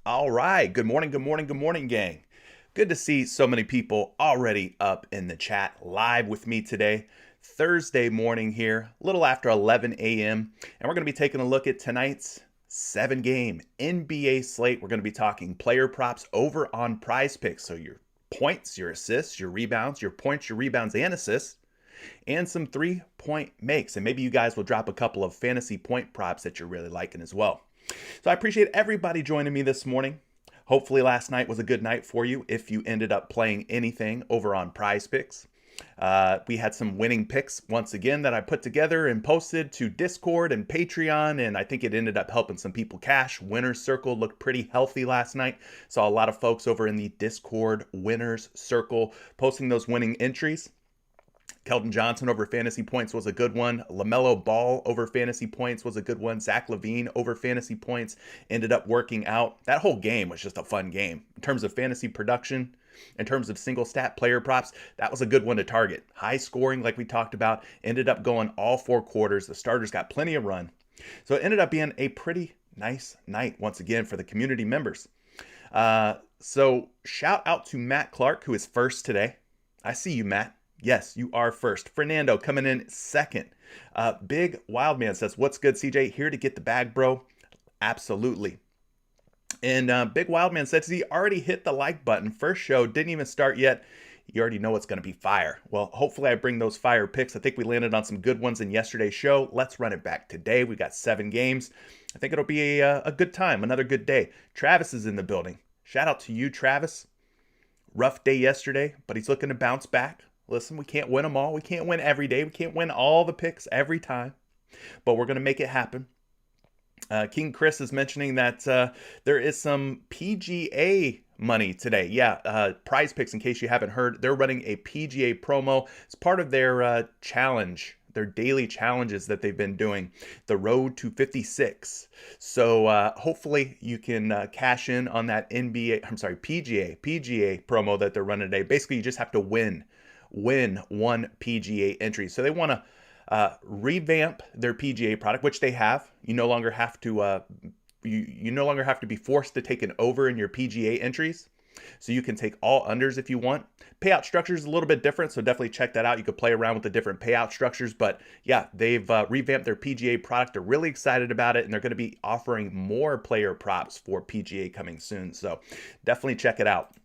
All right. Good morning, gang. Good to see so many people already up in the chat live with me today. Thursday morning here, a little after 11 a.m. And we're going to be taking a look at tonight's 7-game NBA slate. We're going to be talking player props over on PrizePicks. So your points, your assists, your rebounds, your points, your rebounds, and assists, and some 3-point makes. And maybe you guys will drop a couple of fantasy point props that you're really liking as well. So I appreciate everybody joining me this morning. Hopefully last night was a good night for you if you ended up playing anything over on PrizePicks. We had some winning picks once again that I put together and posted to Discord and Patreon, and I think it ended up helping some people cash. Winner's Circle looked pretty healthy last night. Saw a lot of folks over in the Discord Winner's Circle posting those winning entries. Keldon Johnson over fantasy points was a good one. LaMelo Ball over fantasy points was a good one. Zach LaVine over fantasy points ended up working out. That whole game was just a fun game. In terms of fantasy production, in terms of single stat player props, that was a good one to target. High scoring, like we talked about, ended up going all 4 quarters. The starters got plenty of run. So it ended up being a pretty nice night once again for the community members. So shout out to Matt Clark, who is first today. I see you, Matt. Yes, you are first. Fernando coming in second. Big Wildman says, what's good, CJ? Here to get the bag, bro. Absolutely. And Big Wildman says he already hit the like button. First show, didn't even start yet. You already know it's going to be fire. Well, hopefully I bring those fire picks. I think we landed on some good ones in yesterday's show. Let's run it back today. We got 7 games. I think it'll be a good time, another good day. Travis is in the building. Shout out to you, Travis. Rough day yesterday, but he's looking to bounce back. Listen, we can't win them all. We can't win every day. We can't win all the picks every time, but we're going to make it happen. King Chris is mentioning that there is some PGA money today. Yeah, PrizePicks, in case you haven't heard, they're running a PGA promo. It's part of their challenge, their daily challenges that they've been doing, the road to 56. So hopefully you can cash in on that PGA promo that they're running today. Basically, you just have to win one PGA entry. So they want to revamp their PGA product, which they have. You no longer have to you no longer have to be forced to take an over in your PGA entries. So you can take all unders if you want. Payout structure is a little bit different, so definitely check that out. You could play around with the different payout structures, but yeah, they've revamped their PGA product. They're really excited about it, and they're going to be offering more player props for PGA coming soon. So definitely check it out.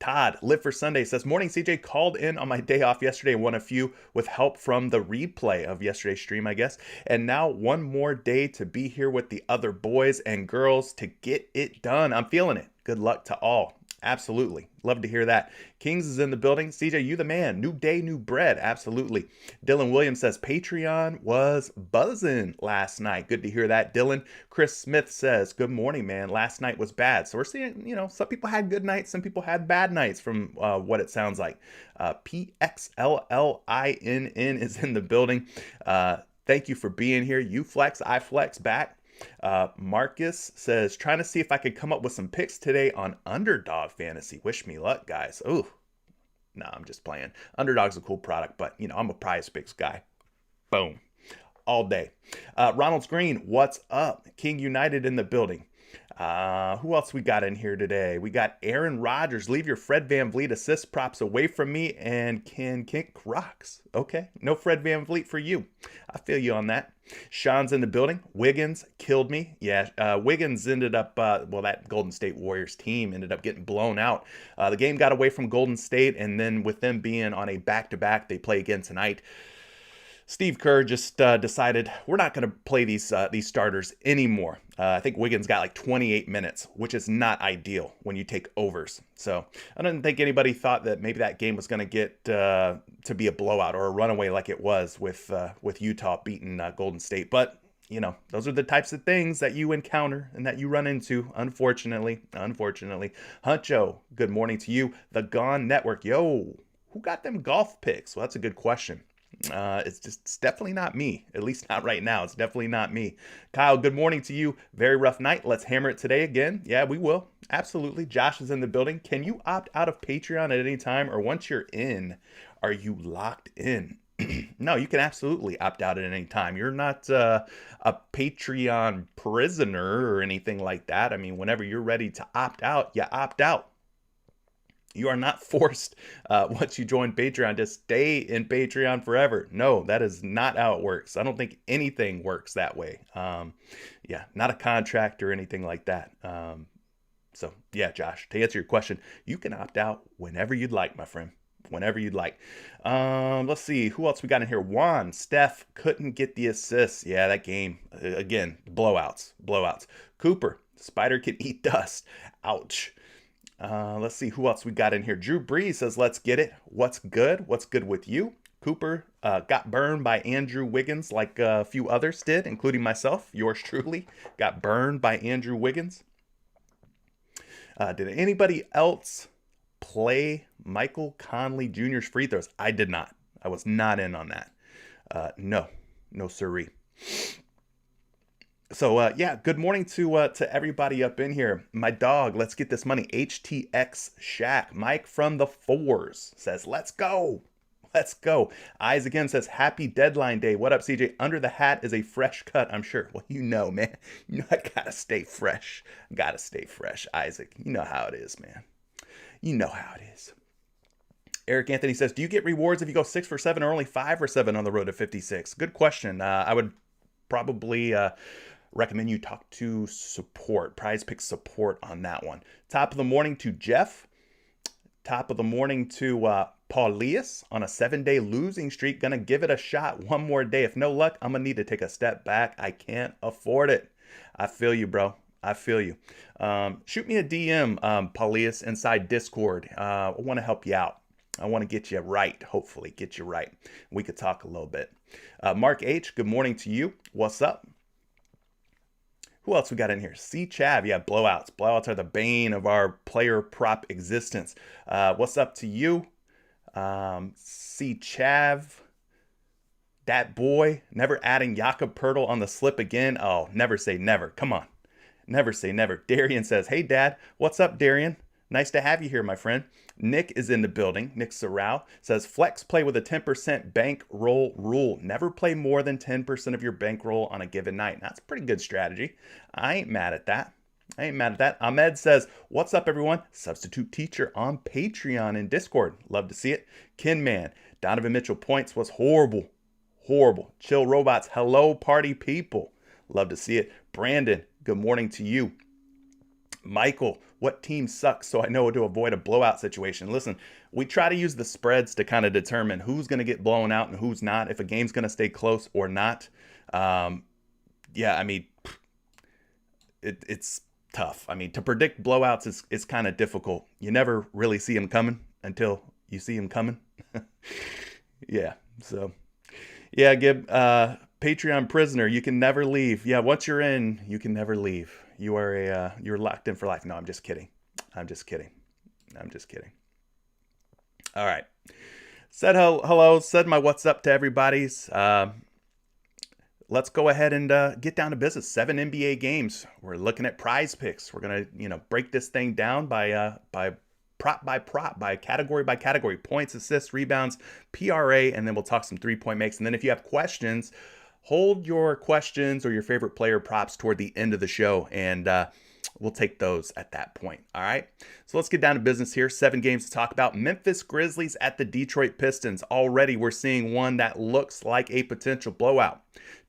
Todd, Live for Sunday, says, morning, CJ. Called in on my day off yesterday and won a few with help from the replay of yesterday's stream, I guess. And now one more day to be here with the other boys and girls to get it done. I'm feeling it. Good luck to all. Absolutely. Love to hear that. Kings is in the building. CJ, you the man. New day, new bread. Absolutely. Dylan Williams says Patreon was buzzing last night. Good to hear that, Dylan. Chris Smith says, good morning, man. Last night was bad. So we're seeing, some people had good nights. Some people had bad nights from what it sounds like. PXLLINN is in the building. Thank you for being here. You flex, I flex back. Marcus says, trying to see if I could come up with some picks today on Underdog Fantasy. Wish me luck, guys. Ooh, no, I'm just playing. Underdog's a cool product, but, I'm a PrizePicks guy. Boom. All day. Ronald's Green, what's up? King United in the building. Who else we got in here today? We got Aaron Rodgers. Leave your Fred VanVleet assist props away from me and can kick rocks. Okay, no Fred VanVleet for you. I feel you on that. Sean's in the building. Wiggins killed me. Yeah, Wiggins ended up, that Golden State Warriors team ended up getting blown out. The game got away from Golden State, and then with them being on a back-to-back, they play again tonight. Steve Kerr just decided we're not going to play these starters anymore. I think Wiggins got like 28 minutes, which is not ideal when you take overs. So I don't think anybody thought that maybe that game was going to get to be a blowout or a runaway like it was with Utah beating Golden State. But those are the types of things that you encounter and that you run into, unfortunately. Huncho, good morning to you. The Gone Network. Yo, who got them golf picks? Well, that's a good question. It's definitely not me, at least not right now. It's definitely not me. Kyle, good morning to you. Very rough night. Let's hammer it today again. Yeah, we will. Absolutely. Josh is in the building. Can you opt out of Patreon at any time, or once you're in, are you locked in? No, you can absolutely opt out at any time. You're not a Patreon prisoner or anything like that. I mean, whenever you're ready to opt out, you opt out. You are not forced once you join Patreon to stay in Patreon forever. No, that is not how it works. I don't think anything works that way. Not a contract or anything like that. So yeah, Josh, to answer your question, you can opt out whenever you'd like, my friend. Whenever you'd like. Let's see. Who else we got in here? Juan. Steph couldn't get the assists. Yeah, that game. Again, blowouts. Cooper. Spider can eat dust. Ouch. Let's see who else we got in here. Drew Brees says, let's get it. What's good? What's good with you? Cooper got burned by Andrew Wiggins like a few others did, including myself. Yours truly got burned by Andrew Wiggins. Did anybody else play Michael Conley Jr.'s free throws? I did not. I was not in on that. No sirree. So, good morning to everybody up in here. My dog, let's get this money. HTX Shack. Mike from the Fours says, let's go. Eyes again says, happy deadline day. What up, CJ? Under the hat is a fresh cut, I'm sure. Well, man. I gotta stay fresh. Isaac. You know how it is, man. You know how it is. Eric Anthony says, do you get rewards if you go 6 for 7 or only 5 for 7 on the road to 56? Good question. I would probably recommend you talk to support, PrizePicks support on that one. Top of the morning to Jeff. Top of the morning to Paulius on a 7-day losing streak. Gonna give it a shot one more day. If no luck, I'm gonna need to take a step back. I can't afford it. I feel you, bro. I feel you. Shoot me a DM, Paulius, inside Discord. I want to help you out. I want to get you right, hopefully, get you right. We could talk a little bit. Mark H., good morning to you. What's up? Who else we got in here? C. Chav. Yeah, blowouts. Blowouts are the bane of our player prop existence. What's up to you? C. Chav. That boy. Never adding Jakob Pertl on the slip again. Oh, never say never. Come on. Never say never. Darian says, hey, Dad. What's up, Darian? Nice to have you here, my friend. Nick is in the building. Nick Sorrow says, flex play with a 10% bankroll rule. Never play more than 10% of your bankroll on a given night. That's a pretty good strategy. I ain't mad at that. Ahmed says, what's up, everyone? Substitute teacher on Patreon and Discord. Love to see it. Kinman, Donovan Mitchell points was horrible. Horrible. Chill Robots, hello, party people. Love to see it. Brandon, good morning to you. Michael, what team sucks so I know to avoid a blowout situation? Listen, we try to use the spreads to kind of determine who's going to get blown out and who's not, if a game's going to stay close or not. It's tough. I mean, to predict blowouts is kind of difficult. You never really see them coming until you see them coming. Yeah, so... Yeah, Gib, Patreon prisoner, you can never leave. Yeah, once you're in, you can never leave. You're locked in for life. No, I'm just kidding. I'm just kidding. All right. Said hello, said my what's up to everybody's. Let's go ahead and get down to business. 7 NBA games. We're looking at PrizePicks. We're going to, break this thing down by prop by prop, by category, points, assists, rebounds, PRA, and then we'll talk some 3-point makes. And then if you have questions, hold your questions or your favorite player props toward the end of the show, and we'll take those at that point. All right, so let's get down to business here. 7 games to talk about. Memphis Grizzlies at the Detroit Pistons. Already we're seeing one that looks like a potential blowout.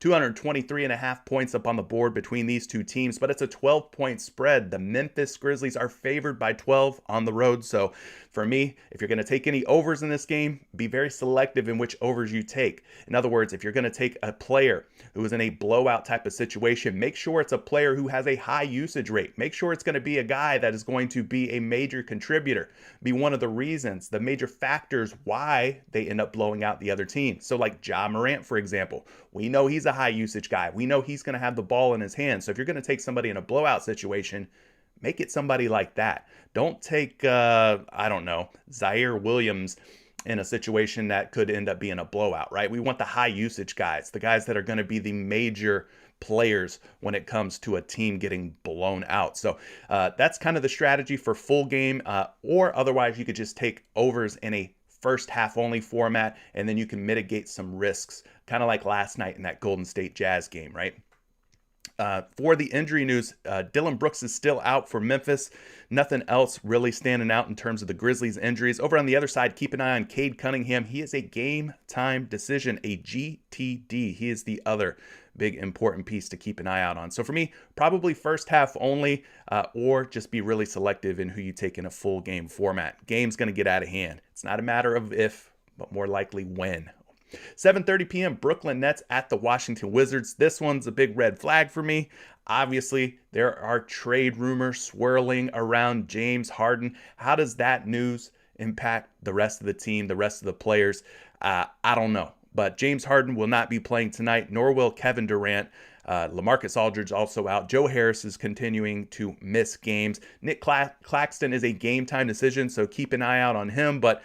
223.5 points up on the board between these two teams, but it's a 12-point spread. The Memphis Grizzlies are favored by 12 on the road. So for me, if you're going to take any overs in this game, be very selective in which overs you take. In other words, if you're going to take a player who is in a blowout type of situation, make sure it's a player who has a high usage rate. Make sure it's going to be a guy that is going to be a major contributor, be one of the reasons, the major factors why they end up blowing out the other team. So like Ja Morant, for example, we know he's a high usage guy. We know he's going to have the ball in his hands. So if you're going to take somebody in a blowout situation, make it somebody like that. Don't take, Zaire Williams in a situation that could end up being a blowout, right? We want the high usage guys, the guys that are going to be the major players when it comes to a team getting blown out. So that's kind of the strategy for full game, or otherwise you could just take overs in a first half only format, and then you can mitigate some risks, kind of like last night in that Golden State Jazz game, right? For the injury news, Dillon Brooks is still out for Memphis. Nothing else really standing out in terms of the Grizzlies' injuries. Over on the other side, keep an eye on Cade Cunningham. He is a game-time decision, a GTD. He is the other big important piece to keep an eye out on. So for me, probably first half only, or just be really selective in who you take in a full game format. Game's going to get out of hand. It's not a matter of if, but more likely when. 7:30 p.m. Brooklyn Nets at the Washington Wizards. This one's a big red flag for me. Obviously, there are trade rumors swirling around James Harden. How does that news impact the rest of the team, the rest of the players? I don't know. But James Harden will not be playing tonight, nor will Kevin Durant. LaMarcus Aldridge also out. Joe Harris is continuing to miss games. Nick Claxton is a game-time decision, so keep an eye out on him. But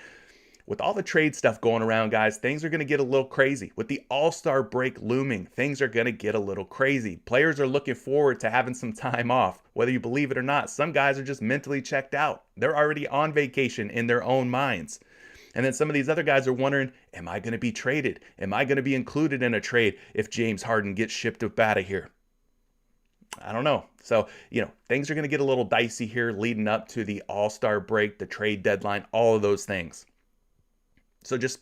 with all the trade stuff going around, guys, things are going to get a little crazy. With the All-Star break looming, things are going to get a little crazy. Players are looking forward to having some time off. Whether you believe it or not, some guys are just mentally checked out. They're already on vacation in their own minds. And then some of these other guys are wondering, am I going to be traded? Am I going to be included in a trade if James Harden gets shipped up out of here? I don't know. So, things are going to get a little dicey here leading up to the All-Star break, the trade deadline, all of those things. So just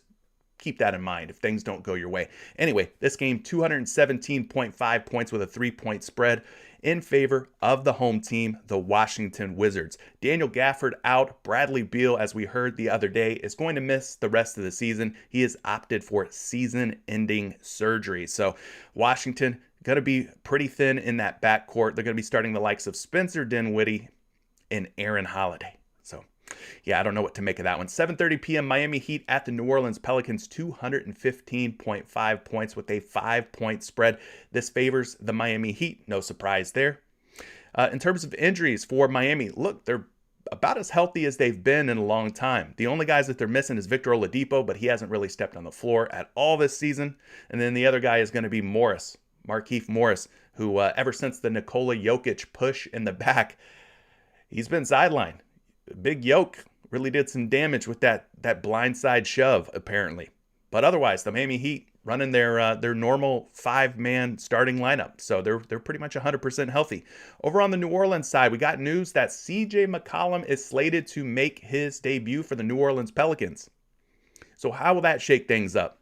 keep that in mind if things don't go your way. Anyway, this game, 217.5 points with a 3-point spread in favor of the home team, the Washington Wizards. Daniel Gafford out. Bradley Beal, as we heard the other day, is going to miss the rest of the season. He has opted for season-ending surgery. So Washington going to be pretty thin in that backcourt. They're going to be starting the likes of Spencer Dinwiddie and Aaron Holiday. So, yeah, I don't know what to make of that one. 7:30 p.m. Miami Heat at the New Orleans Pelicans, 215.5 points with a 5-point spread. This favors the Miami Heat. No surprise there. In terms of injuries for Miami, look, they're about as healthy as they've been in a long time. The only guys that they're missing is Victor Oladipo, but he hasn't really stepped on the floor at all this season. And then the other guy is going to be Markieff Morris, who ever since the Nikola Jokic push in the back, he's been sidelined. Big Yoke really did some damage with that blindside shove, apparently. But otherwise, the Miami Heat running their normal 5-man starting lineup. So they're pretty much 100% healthy. Over on the New Orleans side, we got news that CJ McCollum is slated to make his debut for the New Orleans Pelicans. So how will that shake things up?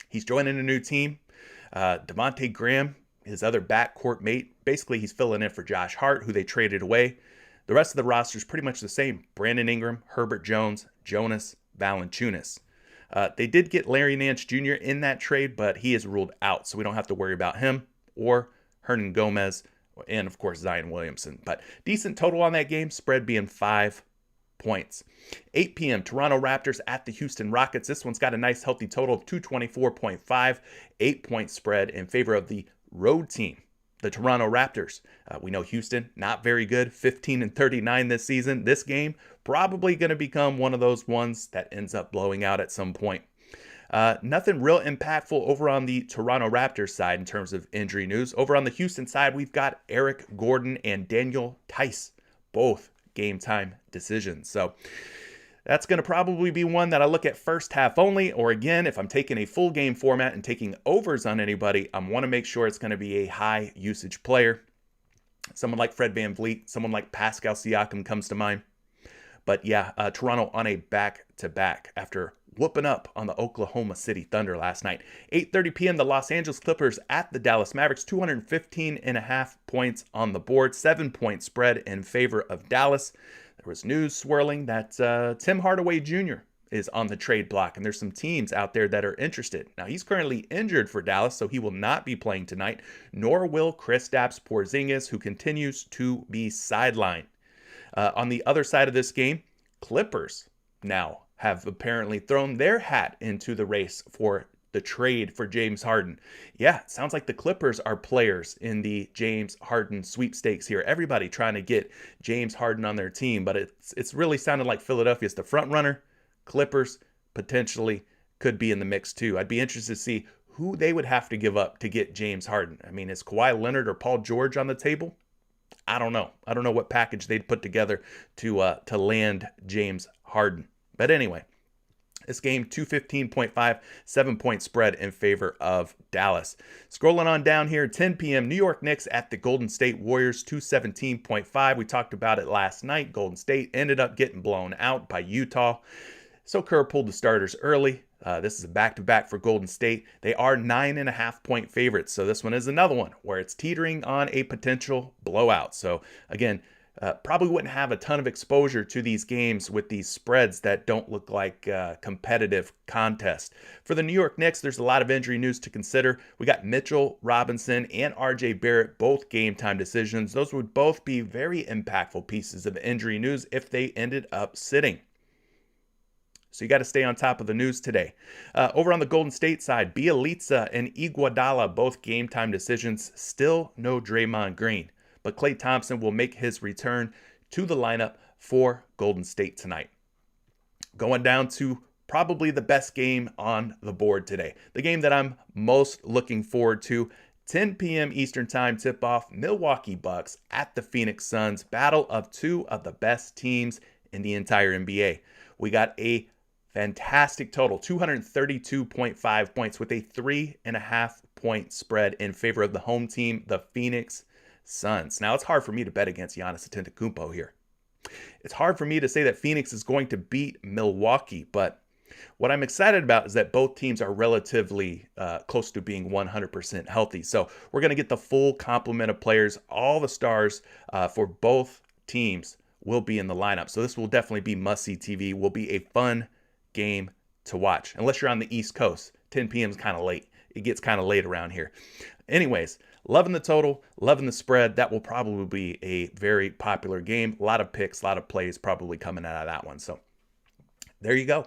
He's joining a new team. Devontae Graham, his other backcourt mate, basically he's filling in for Josh Hart, who they traded away. The rest of the roster is pretty much the same. Brandon Ingram, Herbert Jones, Jonas Valanciunas. They did get Larry Nance Jr. in that trade, but he is ruled out, so we don't have to worry about him or Hernan Gomez and, of course, Zion Williamson. But decent total on that game, spread being 5 points. 8 p.m., Toronto Raptors at the Houston Rockets. This one's got a nice healthy total of 224.5, 8-point spread in favor of the road team, the Toronto Raptors. We know Houston, not very good, 15-39 this season. This game, probably going to become one of those ones that ends up blowing out at some point. Nothing real impactful over on the Toronto Raptors side in terms of injury news. Over on the Houston side, we've got Eric Gordon and Daniel Tice, both game time decisions. So that's going to probably be one that I look at first half only, or again, if I'm taking a full game format and taking overs on anybody, I want to make sure it's going to be a high usage player. Someone like Fred VanVleet, someone like Pascal Siakam comes to mind. But yeah, Toronto on a back-to-back after whooping up on the Oklahoma City Thunder last night. 8:30 p.m., the Los Angeles Clippers at the Dallas Mavericks, 215.5 points on the board, 7-point spread in favor of Dallas. There was news swirling that Tim Hardaway Jr. is on the trade block, and there's some teams out there that are interested. Now, he's currently injured for Dallas, so he will not be playing tonight, nor will Kristaps Porzingis, who continues to be sidelined. On the other side of this game, Clippers now have apparently thrown their hat into the race for the trade for James Harden. Yeah, it sounds like the Clippers are players in the James Harden sweepstakes here. Everybody trying to get James Harden on their team, but it's really sounded like Philadelphia's the front runner. Clippers potentially could be in the mix too. I'd be interested to see who they would have to give up to get James Harden. I mean, is Kawhi Leonard or Paul George on the table? I don't know. I don't know what package they'd put together to land James Harden. But anyway, this game, 215.5, 7-point spread in favor of Dallas. Scrolling on down here, 10 p.m., New York Knicks at the Golden State Warriors, 217.5. We talked about it last night. Golden State ended up getting blown out by Utah. So Kerr pulled the starters early. This is a back-to-back for Golden State. They are 9.5-point favorites. So this one is another one where it's teetering on a potential blowout. So again, probably wouldn't have a ton of exposure to these games with these spreads that don't look like competitive contest. For the New York Knicks, there's a lot of injury news to consider. We got Mitchell Robinson and RJ Barrett, both game time decisions. Those would both be very impactful pieces of injury news if they ended up sitting. So you got to stay on top of the news today. Over on the Golden State side, Bjelica and Iguodala, both game time decisions. Still no Draymond Green, but Klay Thompson will make his return to the lineup for Golden State tonight. Going down to probably the best game on the board today. The game that I'm most looking forward to, 10 p.m. Eastern Time tip-off, Milwaukee Bucks at the Phoenix Suns, battle of two of the best teams in the entire NBA. We got a fantastic total, 232.5 points with a 3.5-point spread in favor of the home team, the Phoenix Suns. Now, it's hard for me to bet against Giannis Antetokounmpo here. It's hard for me to say that Phoenix is going to beat Milwaukee, but what I'm excited about is that both teams are relatively close to being 100% healthy. So we're going to get the full complement of players. All the stars for both teams will be in the lineup. So this will definitely be must-see TV. Will be a fun game to watch. Unless you're on the East Coast. 10 p.m. is kind of late. It gets kind of late around here. Anyways, Loving the total, loving the spread. That will probably be a very popular game. A lot of picks, a lot of plays probably coming out of that one. So there you go.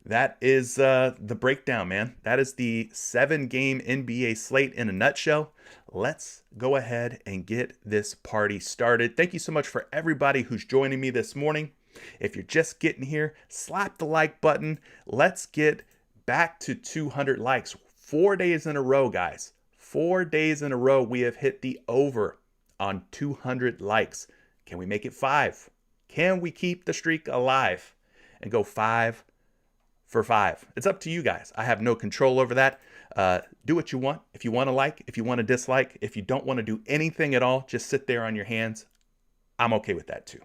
That is the breakdown, man. That is the 7-game NBA slate in a nutshell. Let's go ahead and get this party started. Thank you so much for everybody who's joining me this morning. If you're just getting here, slap the like button. Let's get back to 200 likes. 4 days in a row, guys. 4 days in a row, we have hit the over on 200 likes. Can we make it 5? Can we keep the streak alive and go 5 for 5? It's up to you guys. I have no control over that. Do what you want. If you want to like, if you want to dislike, if you don't want to do anything at all, just sit there on your hands. I'm okay with that too.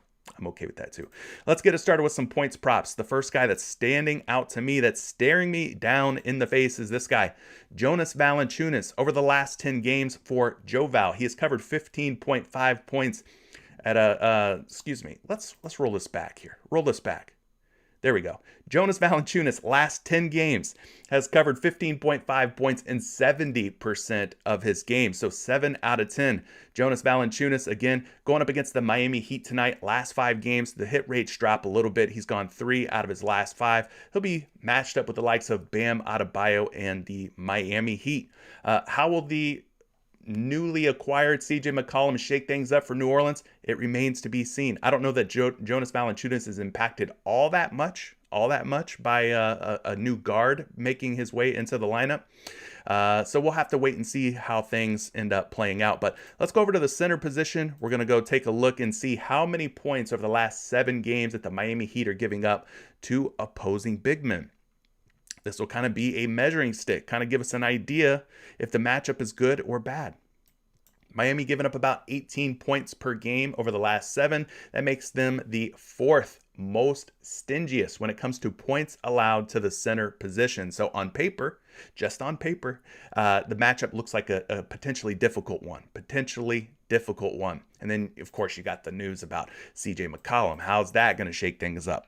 Let's get it started with some points props. The first guy that's standing out to me, that's staring me down in the face, is this guy, Jonas Valanciunas. Over the last 10 games for Joe Val, he has covered 15.5 points at let's roll this back here. There we go. Jonas Valanciunas, last 10 games, has covered 15.5 points in 70% of his games. So 7 out of 10. Jonas Valanciunas, again, going up against the Miami Heat tonight. Last 5 games, the hit rates drop a little bit. He's gone 3 out of his last 5. He'll be matched up with the likes of Bam Adebayo and the Miami Heat. How will the newly acquired CJ McCollum shake things up for New Orleans? It remains to be seen. I don't know that Jonas Valanciunas is impacted all that much by a new guard making his way into the lineup. So we'll have to wait and see how things end up playing out. But let's go over to the center position. We're going to go take a look and see how many points over the last 7 games that the Miami Heat are giving up to opposing big men. This will kind of be a measuring stick, kind of give us an idea if the matchup is good or bad. Miami giving up about 18 points per game over the last 7. That makes them the 4th most stingiest when it comes to points allowed to the center position. So on paper, just on paper, the matchup looks like a potentially difficult one. And then, of course, you got the news about CJ McCollum. How's that going to shake things up?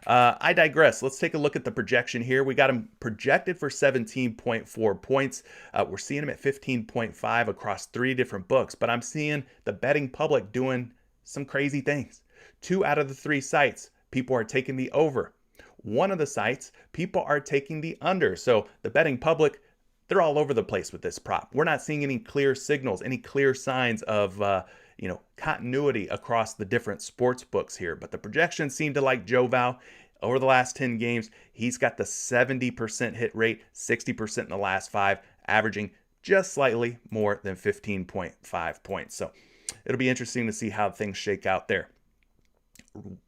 I digress. Let's take a look at the projection here. We got him projected for 17.4 points. We're seeing him at 15.5 across 3 different books, but I'm seeing the betting public doing some crazy things. 2 out of the 3 sites, people are taking the over. 1 of the sites, people are taking the under. So the betting public, they're all over the place with this prop. We're not seeing any clear signals, any clear signs of continuity across the different sports books here. But the projections seem to like Joe Val. Over the last 10 games, he's got the 70% hit rate, 60% in the last 5, averaging just slightly more than 15.5 points. So it'll be interesting to see how things shake out there.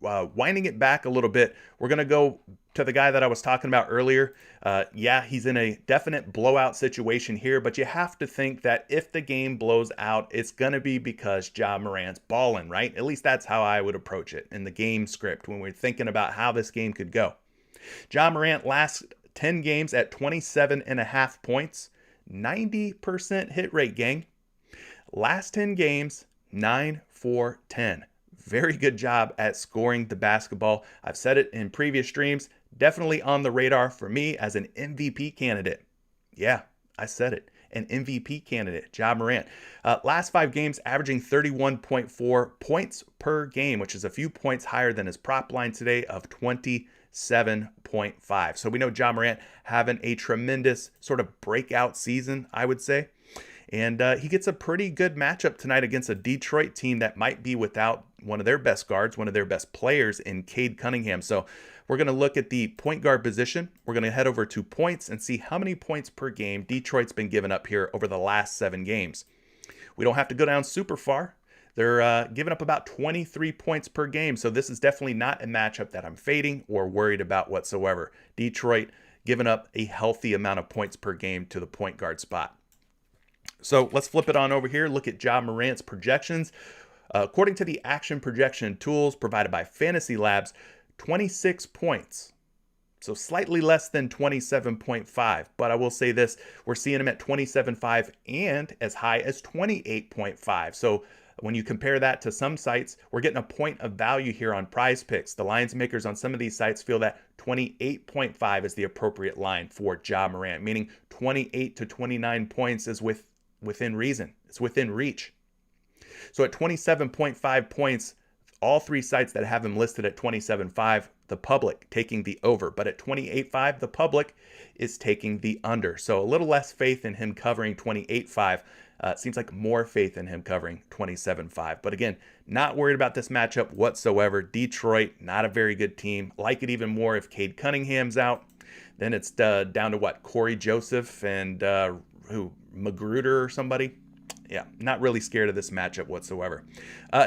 Winding it back a little bit, we're going to go to the guy that I was talking about earlier. He's in a definite blowout situation here, but you have to think that if the game blows out, it's going to be because Ja Morant's balling, right? At least that's how I would approach it in the game script when we're thinking about how this game could go. Ja Morant last 10 games at 27.5 points, 90% hit rate, gang. Last 10 games, 9 for 10. Very good job at scoring the basketball. I've said it in previous streams, definitely on the radar for me as an MVP candidate. Yeah, I said it. An MVP candidate, Ja Morant. Last 5 games, averaging 31.4 points per game, which is a few points higher than his prop line today of 27.5. So we know Ja Morant having a tremendous sort of breakout season, I would say. And he gets a pretty good matchup tonight against a Detroit team that might be without one of their best guards, one of their best players in Cade Cunningham. So we're going to look at the point guard position. We're going to head over to points and see how many points per game Detroit's been giving up here over the last 7 games. We don't have to go down super far. They're giving up about 23 points per game. So this is definitely not a matchup that I'm fading or worried about whatsoever. Detroit giving up a healthy amount of points per game to the point guard spot. So let's flip it on over here. Look at Ja Morant's projections. According to the action projection tools provided by Fantasy Labs, 26 points. So slightly less than 27.5. But I will say this, we're seeing him at 27.5 and as high as 28.5. So when you compare that to some sites, we're getting a point of value here on PrizePicks. The lines makers on some of these sites feel that 28.5 is the appropriate line for Ja Morant, meaning 28 to 29 points is within reason. It's within reach. So at 27.5 points, all three sites that have him listed at 27.5, the public taking the over. But at 28.5, the public is taking the under. So a little less faith in him covering 28.5. Seems like more faith in him covering 27.5. But again, not worried about this matchup whatsoever. Detroit, not a very good team. Like it even more if Cade Cunningham's out. Then it's down to what? Corey Joseph and Magruder or somebody? Yeah, not really scared of this matchup whatsoever.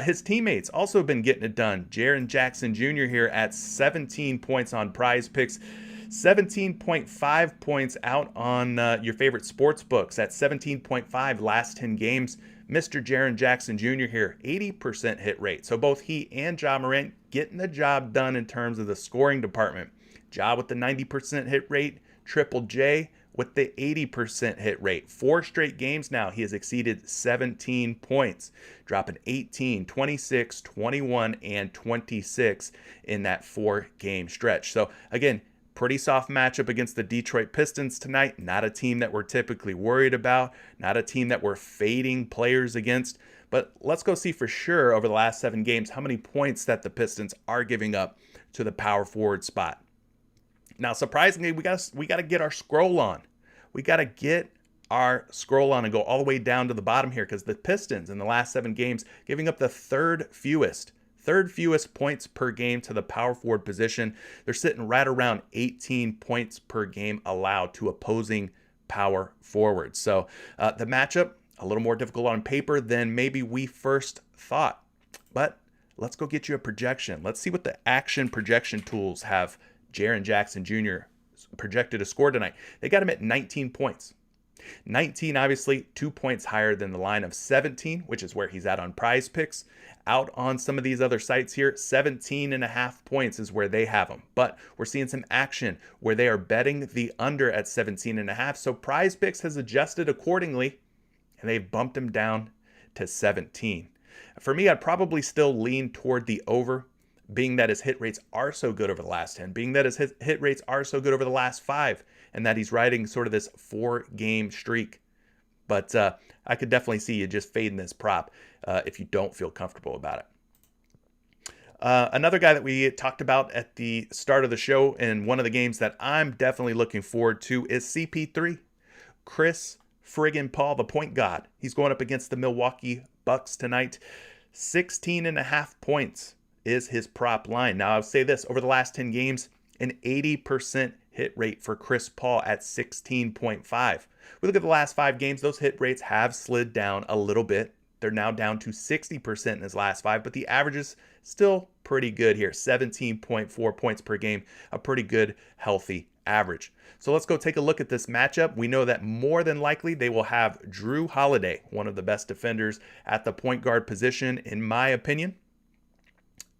His teammates also been getting it done. Jaren Jackson Jr. here at 17 points on PrizePicks. 17.5 points out on your favorite sports books at 17.5 last 10 games. Mr. Jaren Jackson Jr. here, 80% hit rate. So both he and Ja Morant getting the job done in terms of the scoring department. Ja with the 90% hit rate, Triple J with the 80% hit rate. 4 straight games now, he has exceeded 17 points, dropping 18, 26, 21, and 26 in that 4-game stretch. So again, pretty soft matchup against the Detroit Pistons tonight. Not a team that we're typically worried about, not a team that we're fading players against. But let's go see for sure over the last 7 games how many points that the Pistons are giving up to the power forward spot. Now, surprisingly, we got to get our scroll on. We got to get our scroll on and go all the way down to the bottom here, because the Pistons in the last 7 games giving up the third fewest points per game to the power forward position. They're sitting right around 18 points per game allowed to opposing power forwards. So the matchup, a little more difficult on paper than maybe we first thought. But let's go get you a projection. Let's see what the action projection tools have Jaren Jackson Jr. projected to score tonight. They got him at 19 points. 19, obviously, 2 points higher than the line of 17, which is where he's at on PrizePicks. Out on some of these other sites here, 17.5 points is where they have him. But we're seeing some action where they are betting the under at 17.5. So PrizePicks has adjusted accordingly, and they've bumped him down to 17. For me, I'd probably still lean toward the over, being that his hit rates are so good over the last 10, being that his hit rates are so good over the last 5, and that he's riding sort of this 4-game streak. But I could definitely see you just fading this prop if you don't feel comfortable about it. Another guy that we talked about at the start of the show in one of the games that I'm definitely looking forward to is CP3. Chris friggin' Paul, the point god. He's going up against the Milwaukee Bucks tonight. 16.5 points is his prop line. Now, I'll say this, over the last 10 games, an 80% hit rate for Chris Paul at 16.5. We look at the last 5 games, those hit rates have slid down a little bit. They're now down to 60% in his last 5, but the average is still pretty good here. 17.4 points per game, a pretty good, healthy average. So let's go take a look at this matchup. We know that more than likely they will have Jrue Holiday, one of the best defenders at the point guard position, in my opinion.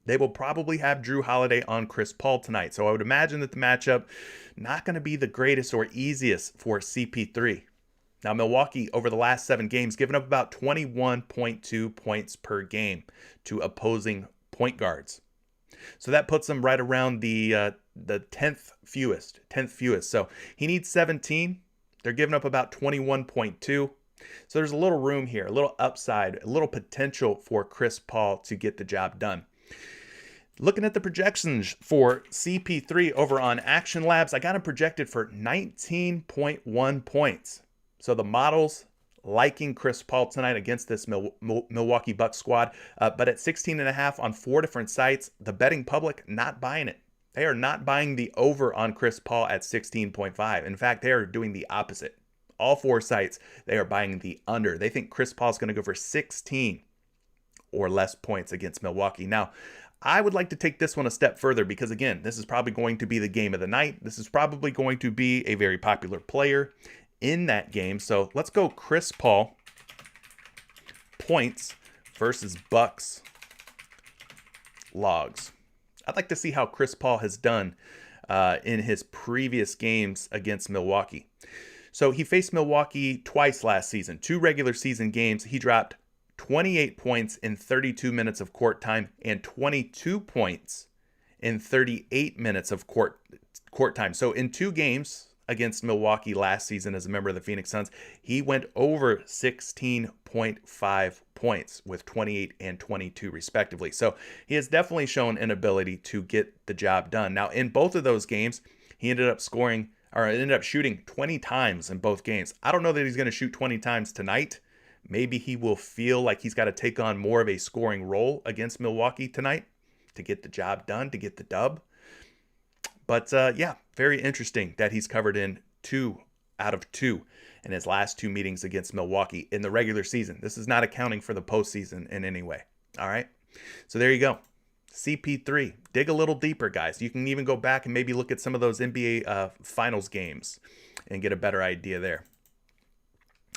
They will probably have Jrue Holiday on Chris Paul tonight. So I would imagine that the matchup not going to be the greatest or easiest for CP3. Now, Milwaukee, over the last 7 games, given up about 21.2 points per game to opposing point guards. So that puts them right around the 10th fewest. So he needs 17. They're giving up about 21.2. So there's a little room here, a little upside, a little potential for Chris Paul to get the job done. Looking at the projections for CP3 over on Action Labs, I got him projected for 19.1 points. So the models liking Chris Paul tonight against this Milwaukee Bucks squad. But at 16.5 on 4 different sites, the betting public not buying it. They are not buying the over on Chris Paul at 16.5. In fact, they are doing the opposite. All 4 sites, they are buying the under. They think Chris Paul is going to go for 16 or less points against Milwaukee. Now, I would like to take this one a step further because, again, this is probably going to be the game of the night. This is probably going to be a very popular player in that game. So let's go Chris Paul points versus Bucks logs. I'd like to see how Chris Paul has done in his previous games against Milwaukee. So he faced Milwaukee twice last season, 2 regular season games. He dropped 28 points in 32 minutes of court time and 22 points in 38 minutes of court time. So in 2 games, against Milwaukee last season as a member of the Phoenix Suns. He went over 16.5 points with 28 and 22 respectively. So he has definitely shown an ability to get the job done. Now, in both of those games, he ended up shooting 20 times in both games. I don't know that he's going to shoot 20 times tonight. Maybe he will feel like he's got to take on more of a scoring role against Milwaukee tonight to get the job done, to get the dub. But yeah, very interesting that he's covered in 2 out of 2 in his last 2 meetings against Milwaukee in the regular season. This is not accounting for the postseason in any way. All right. So there you go. CP3. Dig a little deeper, guys. You can even go back and maybe look at some of those NBA Finals games and get a better idea there.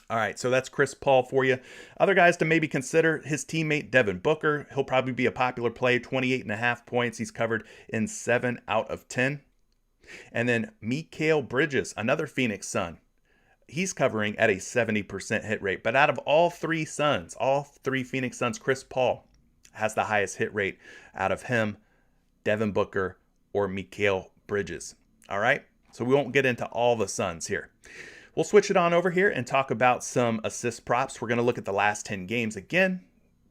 All right, so that's Chris Paul for you. Other guys to maybe consider, his teammate Devin Booker. He'll probably be a popular play, 28.5 points. He's covered in 7 out of 10. And then Mikal Bridges, another Phoenix Sun. He's covering at a 70% hit rate. But out of all 3 Suns, all 3 Phoenix Suns, Chris Paul has the highest hit rate out of him, Devin Booker, or Mikal Bridges. All right, so we won't get into all the Suns here. We'll switch it on over here and talk about some assist props. We're going to look at the last 10 games again,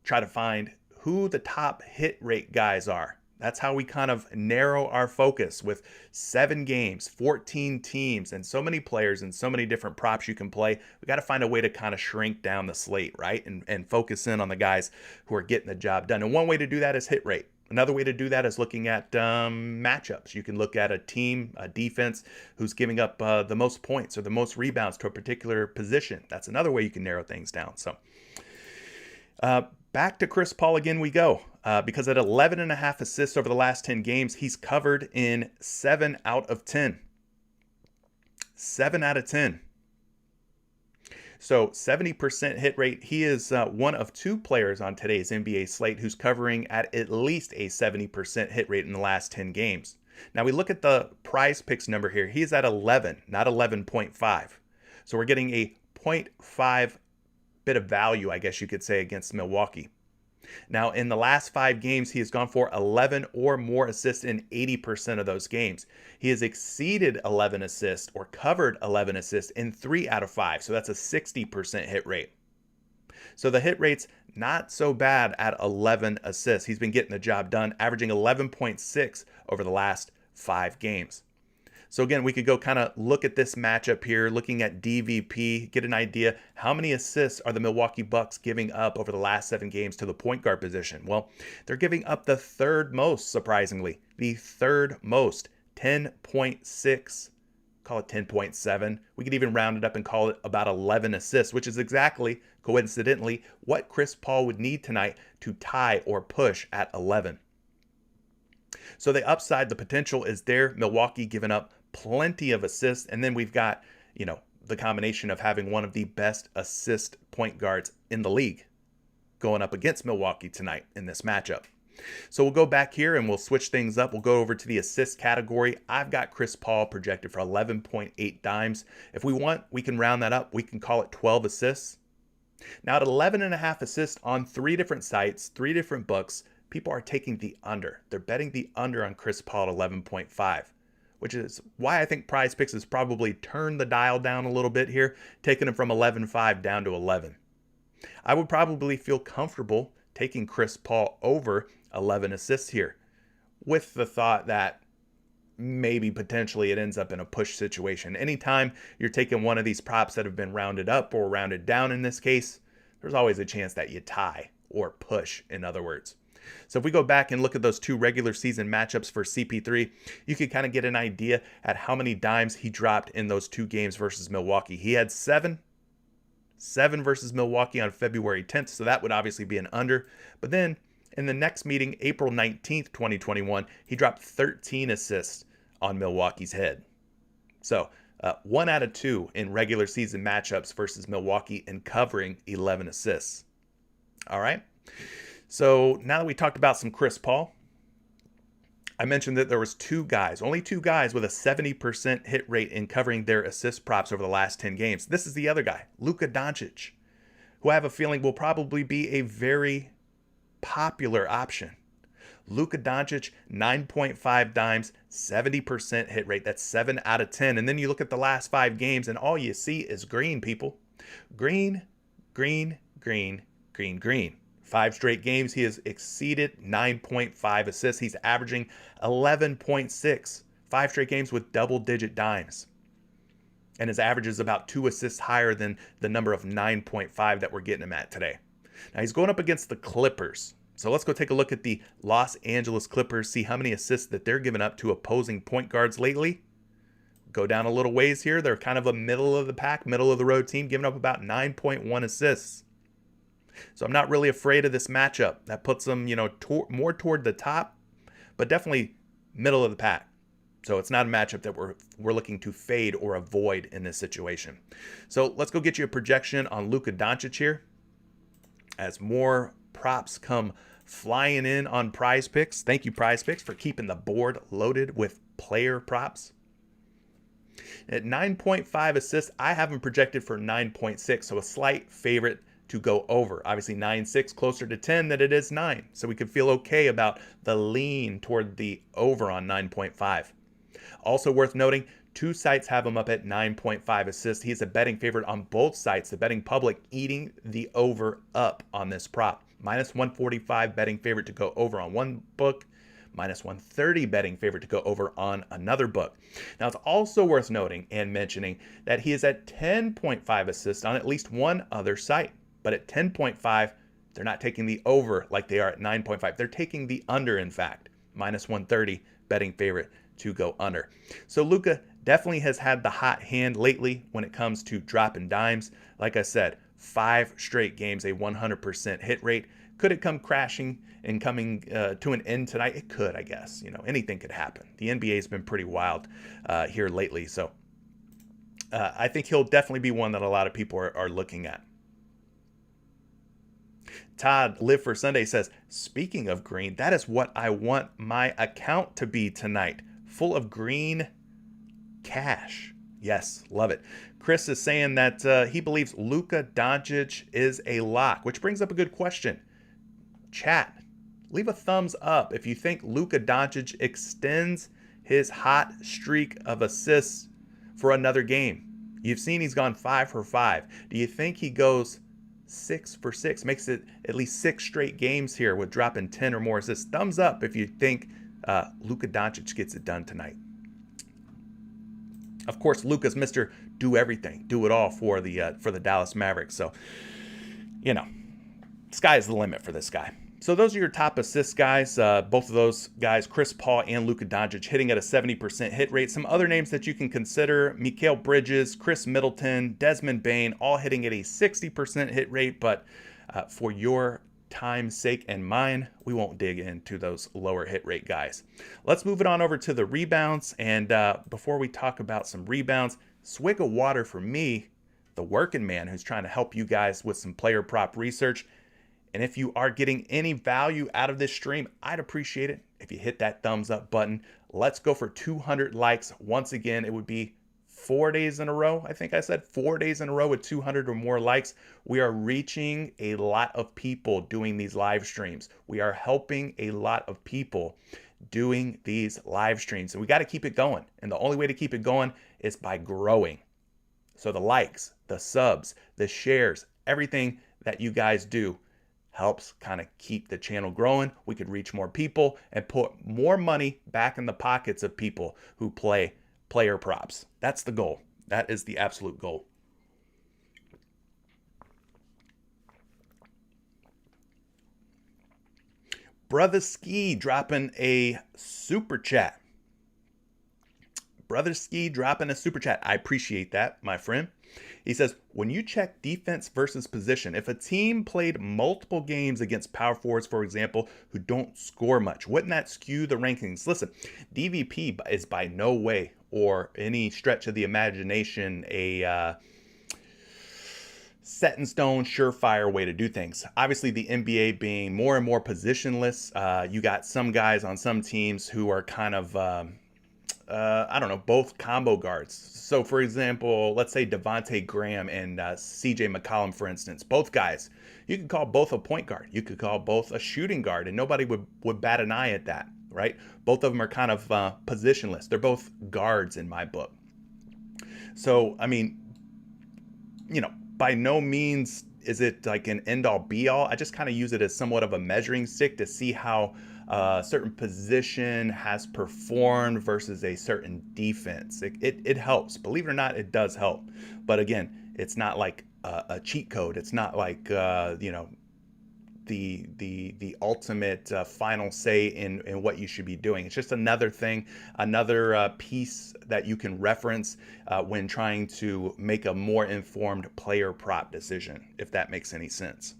try to find who the top hit rate guys are. That's how we kind of narrow our focus with 7 games, 14 teams, and so many players and so many different props you can play. We got to find a way to kind of shrink down the slate, right? And focus in on the guys who are getting the job done. And one way to do that is hit rate. Another way to do that is looking at matchups. You can look at a team, a defense who's giving up the most points or the most rebounds to a particular position. That's another way you can narrow things down. So back to Chris Paul again we go. Because at 11.5 assists over the last 10 games, he's covered in 7 out of 10. 7 out of 10. So 70% hit rate. He is one of 2 players on today's NBA slate who's covering at least a 70% hit rate in the last 10 games. Now we look at the PrizePicks number here. He's at 11, not 11.5. So we're getting a 0.5 bit of value, I guess you could say, against Milwaukee. Now, in the last 5 games, he has gone for 11 or more assists in 80% of those games. He has exceeded 11 assists or covered 11 assists in 3 out of 5. So that's a 60% hit rate. So the hit rate's not so bad at 11 assists. He's been getting the job done, averaging 11.6 over the last 5 games. So again, we could go kind of look at this matchup here, looking at DVP, get an idea how many assists are the Milwaukee Bucks giving up over the last 7 games to the point guard position. Well, they're giving up the 3rd most, surprisingly, the 3rd most, 10.6, call it 10.7. We could even round it up and call it about 11 assists, which is exactly, coincidentally, what Chris Paul would need tonight to tie or push at 11. So the upside, the potential is there. Milwaukee giving up plenty of assists. And then we've got, the combination of having one of the best assist point guards in the league going up against Milwaukee tonight in this matchup. So we'll go back here and we'll switch things up. We'll go over to the assist category. I've got Chris Paul projected for 11.8 dimes. If we want, we can round that up. We can call it 12 assists. Now at 11.5 assists on 3 different sites, 3 different books, people are taking the under. They're betting the under on Chris Paul at 11.5, which is why I think PrizePicks has probably turned the dial down a little bit here, taking him from 11.5 down to 11. I would probably feel comfortable taking Chris Paul over 11 assists here, with the thought that maybe potentially it ends up in a push situation. Anytime you're taking one of these props that have been rounded up or rounded down in this case, there's always a chance that you tie or push, in other words. So if we go back and look at those 2 regular season matchups for CP3, you can kind of get an idea at how many dimes he dropped in those 2 games versus Milwaukee. He had 7 versus Milwaukee on February 10th, so that would obviously be an under. But then in the next meeting, April 19th, 2021, he dropped 13 assists on Milwaukee's head. So 1 out of 2 in regular season matchups versus Milwaukee and covering 11 assists. All right. So now that we talked about some Chris Paul, I mentioned that there was only two guys with a 70% hit rate in covering their assist props over the last 10 games. This is the other guy, Luka Doncic, who I have a feeling will probably be a very popular option. Luka Doncic, 9.5 dimes, 70% hit rate. That's 7 out of 10. And then you look at the last 5 games, and all you see is green, people. Green, green, green, green, green. 5 straight games, he has exceeded 9.5 assists. He's averaging 11.6. 5 straight games with double-digit dimes. And his average is about 2 assists higher than the number of 9.5 that we're getting him at today. Now he's going up against the Clippers. So let's go take a look at the Los Angeles Clippers, see how many assists that they're giving up to opposing point guards lately. Go down a little ways here. They're kind of a middle of the pack, middle of the road team, giving up about 9.1 assists. So I'm not really afraid of this matchup. That puts them, more toward the top, but definitely middle of the pack. So it's not a matchup that we're looking to fade or avoid in this situation. So let's go get you a projection on Luka Doncic here. As more props come flying in on PrizePicks. Thank you, PrizePicks, for keeping the board loaded with player props. At 9.5 assists, I have him projected for 9.6, so a slight favorite to go over. Obviously 9.6 closer to 10 than it is 9, so we could feel okay about the lean toward the over on 9.5. Also worth noting, 2 sites have him up at 9.5 assists. He's a betting favorite on both sites. The betting public eating the over up on this prop. Minus 145 betting favorite to go over on one book. Minus 130 betting favorite to go over on another book. Now, it's also worth noting and mentioning that he is at 10.5 assists on at least one other site. But at 10.5, they're not taking the over like they are at 9.5. They're taking the under, in fact. Minus 130 betting favorite to go under. So Luka definitely has had the hot hand lately when it comes to dropping dimes. Like I said, 5 straight games, a 100% hit rate. Could it come crashing and coming to an end tonight? It could, I guess. Anything could happen. The NBA has been pretty wild here lately. So I think he'll definitely be one that a lot of people are looking at. Todd, Live for Sunday, says, speaking of green, that is what I want my account to be tonight. Full of green cash. Yes, love it. Chris is saying that he believes Luka Doncic is a lock, which brings up a good question. Chat, leave a thumbs up if you think Luka Doncic extends his hot streak of assists for another game. You've seen he's gone 5 for 5. Do you think he goes 6 for 6? Makes it at least 6 straight games here with dropping 10 or more assists. Thumbs up if you think Luka Doncic gets it done tonight. Of course, Luka's Mr. Do everything, do it all for the Dallas Mavericks. So, sky's the limit for this guy. So those are your top assist guys. Both of those guys, Chris Paul and Luka Doncic, hitting at a 70% hit rate. Some other names that you can consider: Mikal Bridges, Chris Middleton, Desmond Bane, all hitting at a 60% hit rate. But for your time's sake and mine, we won't dig into those lower hit rate guys. Let's move it on over to the rebounds. And before we talk about some rebounds, swig of water for me, the working man who's trying to help you guys with some player prop research. And if you are getting any value out of this stream, I'd appreciate it if you hit that thumbs up button. Let's go for 200 likes. Once again, it would be 4 days in a row. I think I said 4 days in a row with 200 or more likes. We are reaching a lot of people doing these live streams. We are helping a lot of people doing these live streams. And we got to keep it going. And the only way to keep it going is by growing. So the likes, the subs, the shares, everything that you guys do helps kind of keep the channel growing. We could reach more people and put more money back in the pockets of people who play player props. That's the goal. That is the absolute goal. Brother Ski dropping a super chat. Brother Ski dropping a super chat. I appreciate that, my friend. He says, when you check defense versus position, if a team played multiple games against power forwards, for example, who don't score much, wouldn't that skew the rankings? Listen, DVP is by no way or any stretch of the imagination a set in stone, surefire way to do things. Obviously, the NBA being more and more positionless, you got some guys on some teams who are kind of I don't know, both combo guards. So, for example, let's say Devontae Graham and CJ McCollum, for instance, both guys. You could call both a point guard. You could call both a shooting guard, and nobody would bat an eye at that, right? Both of them are kind of positionless. They're both guards in my book. So, I mean, by no means is it like an end all be all. I just kind of use it as somewhat of a measuring stick to see how a certain position has performed versus a certain defense. It helps. Believe it or not, it does help. But again, it's not like a cheat code. It's not like the ultimate final say in what you should be doing. It's just another thing, another piece that you can reference when trying to make a more informed player prop decision, if that makes any sense.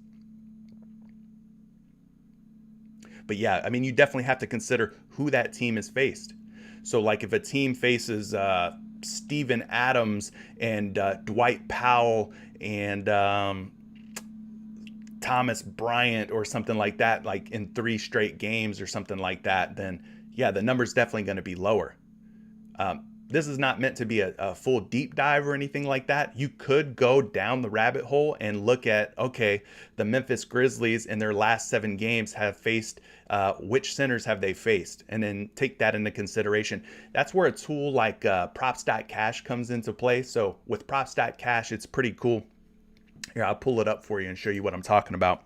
But yeah, I mean, you definitely have to consider who that team is faced. So like if a team faces Steven Adams and Dwight Powell and Thomas Bryant or something like that, like in 3 straight games or something like that, then yeah, the number's definitely going to be lower. This is not meant to be a full deep dive or anything like that. You could go down the rabbit hole and look at, okay, the Memphis Grizzlies in their last 7 games have faced, which centers have they faced? And then take that into consideration. That's where a tool like props.cash comes into play. So with props.cash, it's pretty cool. Here, I'll pull it up for you and show you what I'm talking about.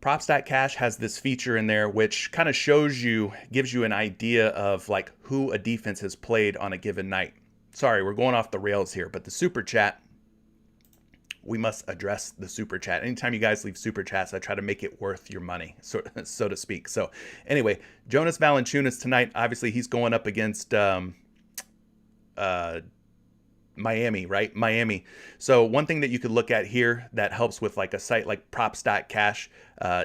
Props.cash has this feature in there which kind of gives you an idea of like who a defense has played on a given night. Sorry, we're going off the rails here, but the super chat, we must address the super chat. Anytime you guys leave super chats, I try to make it worth your money, so to speak. So anyway, Jonas Valanciunas tonight, obviously he's going up against Miami, right? Miami. So one thing that you could look at here that helps with like a site like props.cash,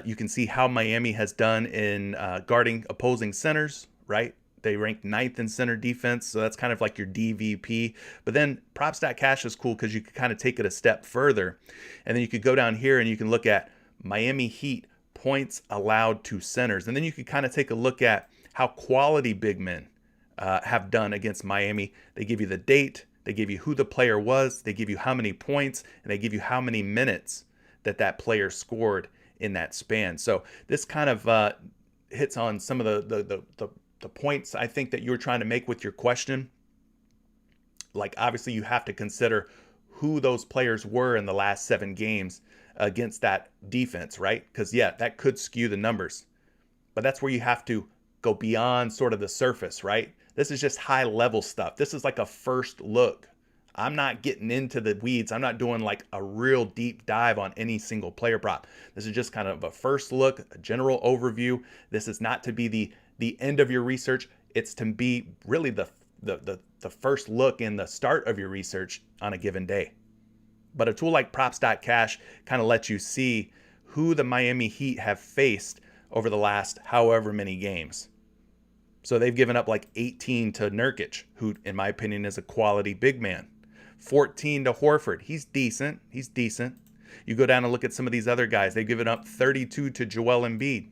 you can see how Miami has done in guarding opposing centers, right? They ranked 9th in center defense, so that's kind of like your DVP. But then props.cash is cool because you could kind of take it a step further. And then you could go down here and you can look at Miami Heat points allowed to centers. And then you could kind of take a look at how quality big men have done against Miami. They give you the date, they give you who the player was, they give you how many points, and they give you how many minutes that player scored in that span. So this kind of hits on some of the points I think that you were trying to make with your question. Like obviously you have to consider who those players were in the last 7 games against that defense, right? Because yeah, that could skew the numbers. But that's where you have to go beyond sort of the surface, right? This is just high level stuff. This is like a first look. I'm not getting into the weeds. I'm not doing like a real deep dive on any single player prop. This is just kind of a first look, a general overview. This is not to be the end of your research. It's to be really the first look and the start of your research on a given day. But a tool like props.cash kind of lets you see who the Miami Heat have faced over the last however many games. So they've given up like 18 to Nurkic, who in my opinion is a quality big man. 14 to Horford. He's decent. You go down and look at some of these other guys. They've given up 32 to Joel Embiid.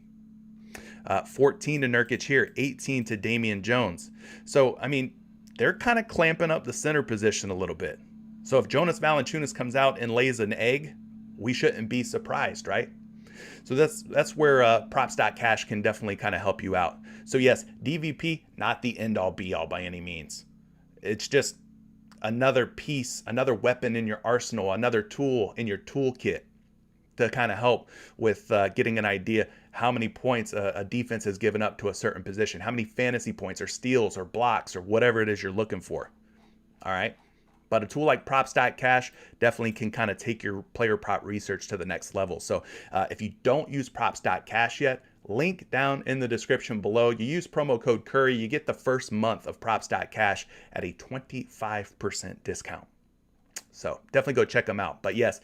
14 to Nurkic here. 18 to Damian Jones. So, I mean, they're kind of clamping up the center position a little bit. So if Jonas Valanciunas comes out and lays an egg, we shouldn't be surprised, right? So that's where props.cash can definitely kind of help you out. So yes, DVP, not the end all be all by any means. It's just another piece, another weapon in your arsenal, another tool in your toolkit to kind of help with getting an idea how many points a defense has given up to a certain position, how many fantasy points or steals or blocks or whatever it is you're looking for. All right. But a tool like props.cash definitely can kind of take your player prop research to the next level. So if you don't use props.cash yet, link down in the description below. You use promo code Curry, you get the first month of props.cash at a 25% discount. So definitely go check them out. But yes,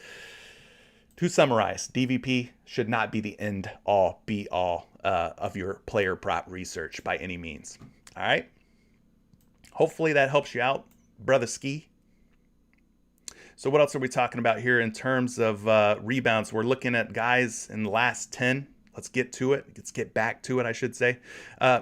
to summarize, DVP should not be the end all be all of your player prop research by any means. All right. Hopefully that helps you out, brother Ski. So what else are we talking about here in terms of rebounds? We're looking at guys in the last 10 Let's get to it. Let's get back to it, I should say.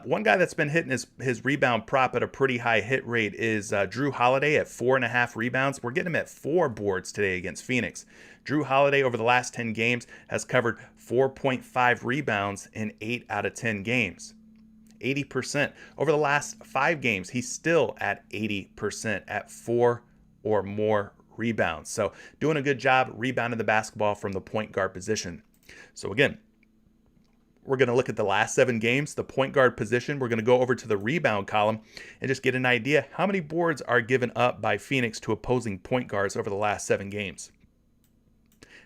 One guy that's been hitting his rebound prop at a pretty high hit rate is Drew Holiday at 4.5 rebounds. We're getting him at 4 boards today against Phoenix. Drew Holiday over the last 10 games has covered 4.5 rebounds in 8 out of 10 games. 80%. Over the last 5 games, he's still at 80% at 4 or more rebounds. So doing a good job rebounding the basketball from the point guard position. So again, we're going to look at the last 7 games, the point guard position. We're going to go over to the rebound column and just get an idea how many boards are given up by Phoenix to opposing point guards over the last 7 games.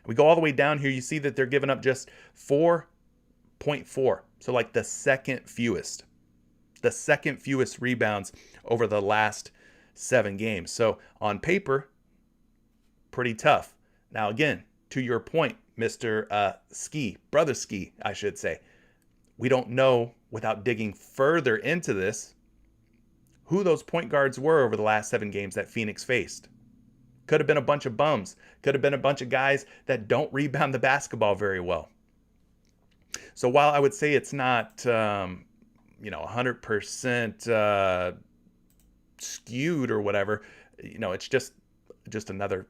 We go all the way down here. You see that they're giving up just 4.4. So like the second fewest rebounds over the last 7 games. So on paper, pretty tough. Now again, to your point, Mr. Brother Ski, I should say. We don't know, without digging further into this, who those point guards were over the last 7 games that Phoenix faced. Could have been a bunch of bums. Could have been a bunch of guys that don't rebound the basketball very well. So while I would say it's not, 100% skewed or whatever, it's just another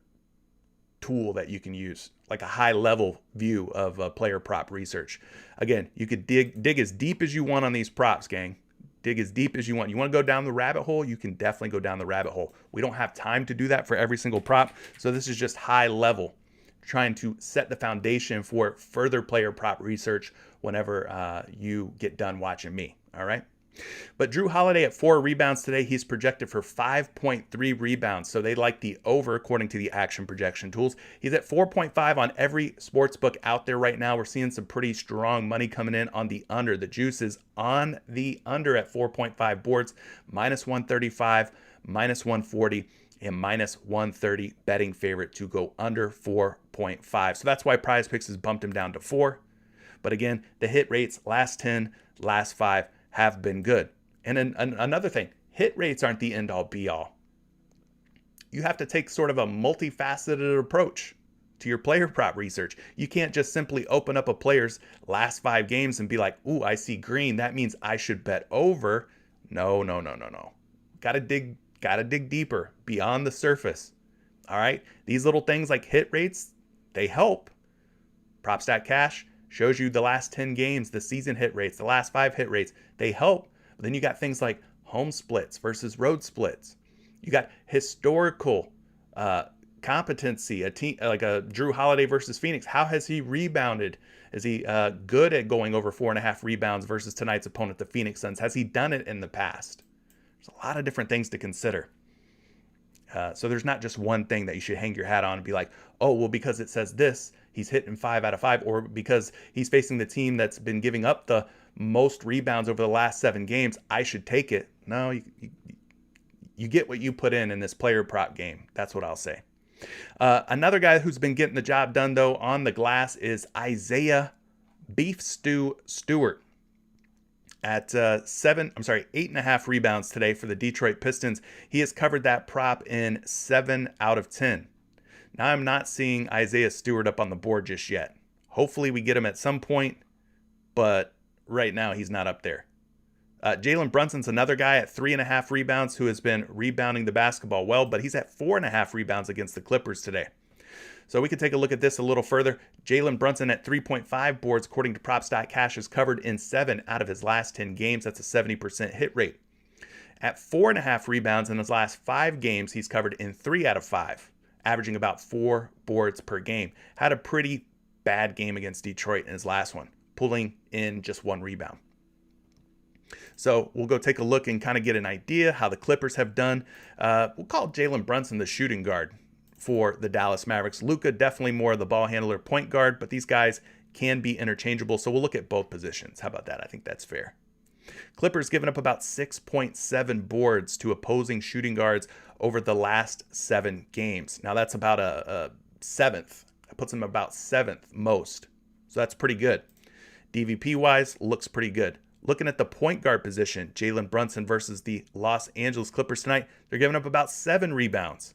tool that you can use, like a high level view of player prop research. Again, you could dig as deep as you want on these props, gang. Dig as deep as you want. You want to go down the rabbit hole? You can definitely go down the rabbit hole. We don't have time to do that for every single prop. So this is just high level, trying to set the foundation for further player prop research whenever you get done watching me. All right. But Drew Holiday at 4 rebounds today, he's projected for 5.3 rebounds. So they like the over according to the action projection tools. He's at 4.5 on every sports book out there right now. We're seeing some pretty strong money coming in on the under. The juice is on the under at 4.5 boards, minus 135, minus 140, and minus 130 betting favorite to go under 4.5. So that's why PrizePicks has bumped him down to 4. But again, the hit rates, last 10, last 5, have been good. And another thing, hit rates aren't the end all be all. You have to take sort of a multifaceted approach to your player prop research. You can't just simply open up a player's last 5 games and be like, ooh, I see green. That means I should bet over. No. Gotta dig deeper beyond the surface. All right. These little things like hit rates, they help. Prop.Cash shows you the last 10 games, the season hit rates, the last 5 hit rates. They help. But then you got things like home splits versus road splits. You got historical competency, a team like a Drew Holiday versus Phoenix. How has he rebounded? Is he good at going over 4.5 rebounds versus tonight's opponent, the Phoenix Suns? Has he done it in the past? There's a lot of different things to consider. So there's not just one thing that you should hang your hat on and be like, oh, well, because it says this, he's hitting 5 out of 5, or because he's facing the team that's been giving up the most rebounds over the last 7 games, I should take it. No, you get what you put in this player prop game. That's what I'll say. Another guy who's been getting the job done, though, on the glass is Isaiah Beef Stew Stewart at 8.5 rebounds today for the Detroit Pistons. He has covered that prop in 7 out of 10. Now I'm not seeing Isaiah Stewart up on the board just yet. Hopefully we get him at some point, but right now he's not up there. Jalen Brunson's another guy at 3.5 rebounds who has been rebounding the basketball well, but he's at 4.5 rebounds against the Clippers today. So we can take a look at this a little further. Jalen Brunson at 3.5 boards, according to Props.Cash, is covered in 7 out of his last 10 games. That's a 70% hit rate. At 4.5 rebounds in his last 5 games, he's covered in 3 out of 5, averaging about 4 boards per game. Had a pretty bad game against Detroit in his last one, pulling in just 1 rebound. So we'll go take a look and kind of get an idea how the Clippers have done. We'll call Jalen Brunson the shooting guard for the Dallas Mavericks. Luka definitely more of the ball handler, point guard, but these guys can be interchangeable. So we'll look at both positions. How about that? I think that's fair. Clippers giving up about 6.7 boards to opposing shooting guards over the last 7 games. Now that's about a 7th. That puts them about 7th most. So that's pretty good. DVP wise, looks pretty good. Looking at the point guard position, Jalen Brunson versus the Los Angeles Clippers tonight, they're giving up about 7 rebounds.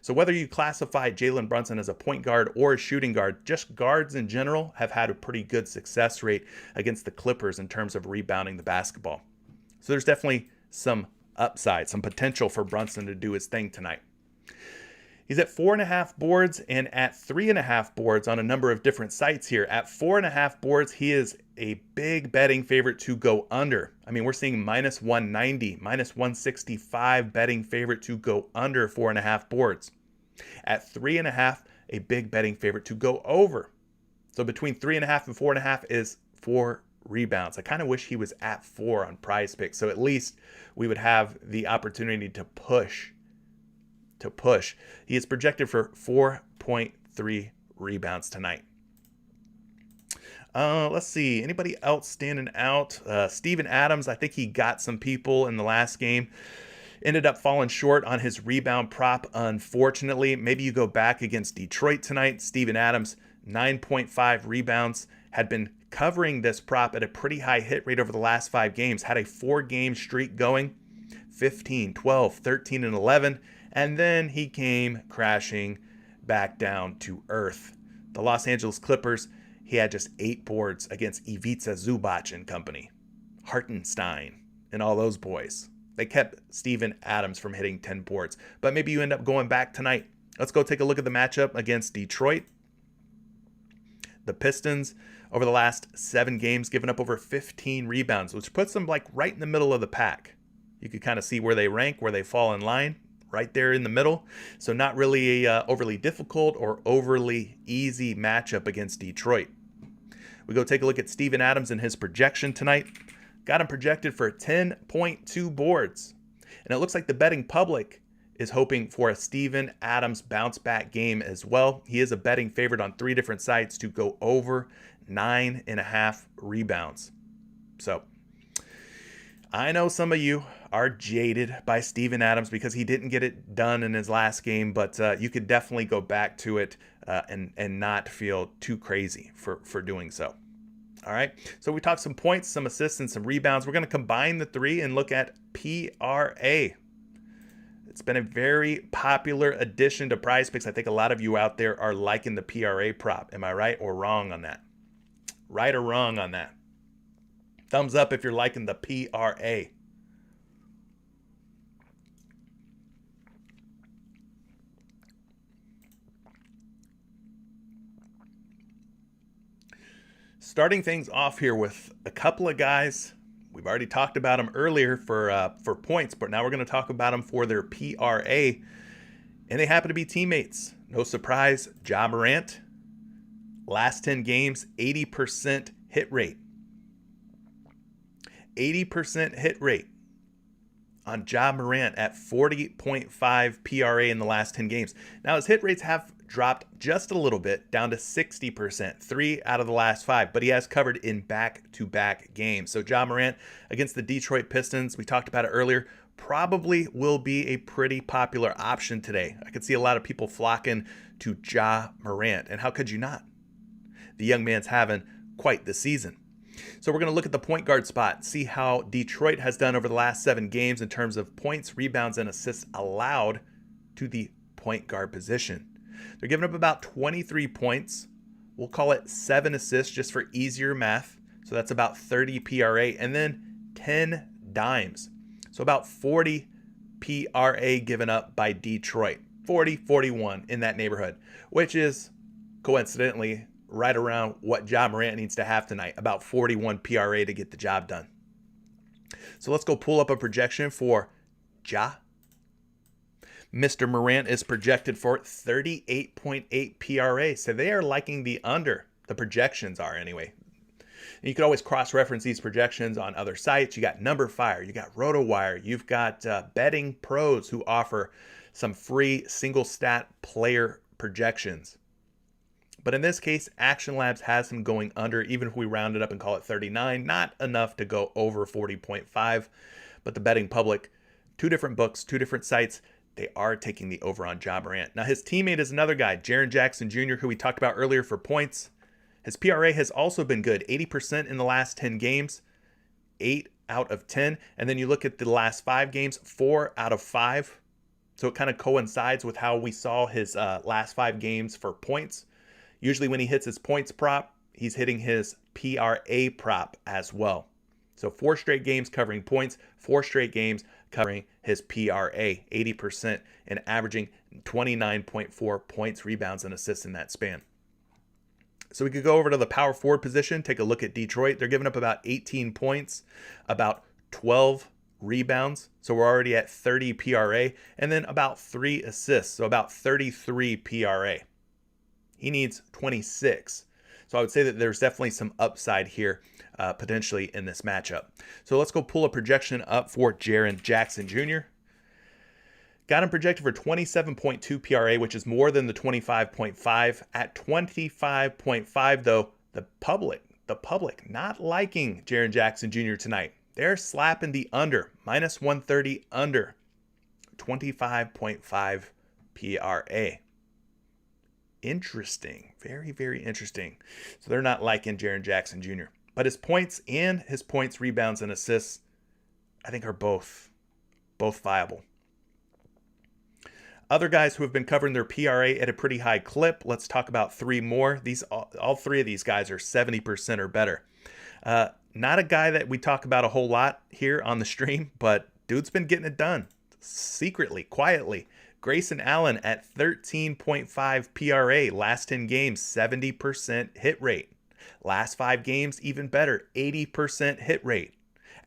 So whether you classify Jalen Brunson as a point guard or a shooting guard, just guards in general have had a pretty good success rate against the Clippers in terms of rebounding the basketball. So there's definitely some upside, some potential for Brunson to do his thing tonight. He's at 4.5 boards and at 3.5 boards on a number of different sites here. At 4.5 boards, he is a big betting favorite to go under. I mean, we're seeing minus 190, minus 165 betting favorite to go under 4.5 boards. At 3.5, a big betting favorite to go over. So between 3.5 and 4.5 is 4 rebounds. I kind of wish he was at 4 on PrizePicks, so at least we would have the opportunity to push. He is projected for 4.3 rebounds tonight. Let's see. Anybody else standing out? Steven Adams, I think he got some people in the last game. Ended up falling short on his rebound prop, unfortunately. Maybe you go back against Detroit tonight. Steven Adams, 9.5 rebounds, had been covering this prop at a pretty high hit rate over the last 5 games. Had a 4-game streak going, 15, 12, 13, and 11. And then he came crashing back down to earth. The Los Angeles Clippers, he had just 8 boards against Ivica Zubac and company, Hartenstein, and all those boys. They kept Steven Adams from hitting 10 boards. But maybe you end up going back tonight. Let's go take a look at the matchup against Detroit. The Pistons, over the last 7 games, given up over 15 rebounds, which puts them like right in the middle of the pack. You could kind of see where they rank, where they fall in line. Right there in the middle. So not really a overly difficult or overly easy matchup against Detroit. We go take a look at Steven Adams and his projection tonight. Got him projected for 10.2 boards. And it looks like the betting public is hoping for a Steven Adams bounce back game as well. He is a betting favorite on 3 different sites to go over 9.5 rebounds. So I know some of you are jaded by Steven Adams because he didn't get it done in his last game, but you could definitely go back to it and not feel too crazy for doing so. All right, so we talked some points, some assists, and some rebounds. We're going to combine the 3 and look at PRA. It's been a very popular addition to PrizePicks. I think a lot of you out there are liking the PRA prop. Am I right or wrong on that? Right or wrong on that? Thumbs up if you're liking the PRA. Starting things off here with a couple of guys. We've already talked about them earlier for points, but now we're going to talk about them for their PRA. And they happen to be teammates. No surprise, Ja Morant. Last 10 games, 80% hit rate. 80% hit rate on Ja Morant at 40.5 PRA in the last 10 games. Now, his hit rates have dropped just a little bit, down to 60%, 3 out of the last 5, but he has covered in back-to-back games. So Ja Morant against the Detroit Pistons, we talked about it earlier, probably will be a pretty popular option today. I could see a lot of people flocking to Ja Morant, and how could you not? The young man's having quite the season. So we're going to look at the point guard spot, see how Detroit has done over the last 7 games in terms of points, rebounds, and assists allowed to the point guard position. They're giving up about 23 points. We'll call it 7 assists just for easier math. So that's about 30 PRA, and then 10 dimes. So about 40 PRA given up by Detroit. 40, 41 in that neighborhood, which is coincidentally right around what Ja Morant needs to have tonight, about 41 PRA to get the job done. So let's go pull up a projection for Ja. Mr. Morant is projected for 38.8 PRA. So they are liking the under. The projections are anyway. And you can always cross-reference these projections on other sites. You got Number Fire, you got RotoWire, you've got Betting Pros who offer some free single stat player projections. But in this case, Action Labs has him going under, even if we round it up and call it 39. Not enough to go over 40.5. But the betting public, 2 different books, 2 different sites, they are taking the over on Ja Morant. Now, his teammate is another guy, Jaren Jackson Jr., who we talked about earlier for points. His PRA has also been good, 80% in the last 10 games, 8 out of 10. And then you look at the last 5 games, 4 out of 5. So it kind of coincides with how we saw his last 5 games for points. Usually when he hits his points prop, he's hitting his PRA prop as well. So 4 straight games covering points, 4 straight games covering his PRA, 80% and averaging 29.4 points, rebounds, and assists in that span. So we could go over to the power forward position, take a look at Detroit. They're giving up about 18 points, about 12 rebounds. So we're already at 30 PRA, and then about 3 assists. So about 33 PRA. He needs 26. So I would say that there's definitely some upside here potentially in this matchup. So let's go pull a projection up for Jaren Jackson Jr. Got him projected for 27.2 PRA, which is more than the 25.5. At 25.5, though, the public not liking Jaren Jackson Jr. tonight. They're slapping the under, minus 130 under, 25.5 PRA. Interesting. Very, very interesting. So they're not liking Jaren Jackson Jr. But his points and his points, rebounds, and assists, I think are both viable. Other guys who have been covering their PRA at a pretty high clip. Let's talk about 3 more. All 3 of these guys are 70% or better. Not a guy that we talk about a whole lot here on the stream, but dude's been getting it done secretly, quietly. Grayson Allen at 13.5 PRA. Last 10 games, 70% hit rate. Last 5 games, even better, 80% hit rate.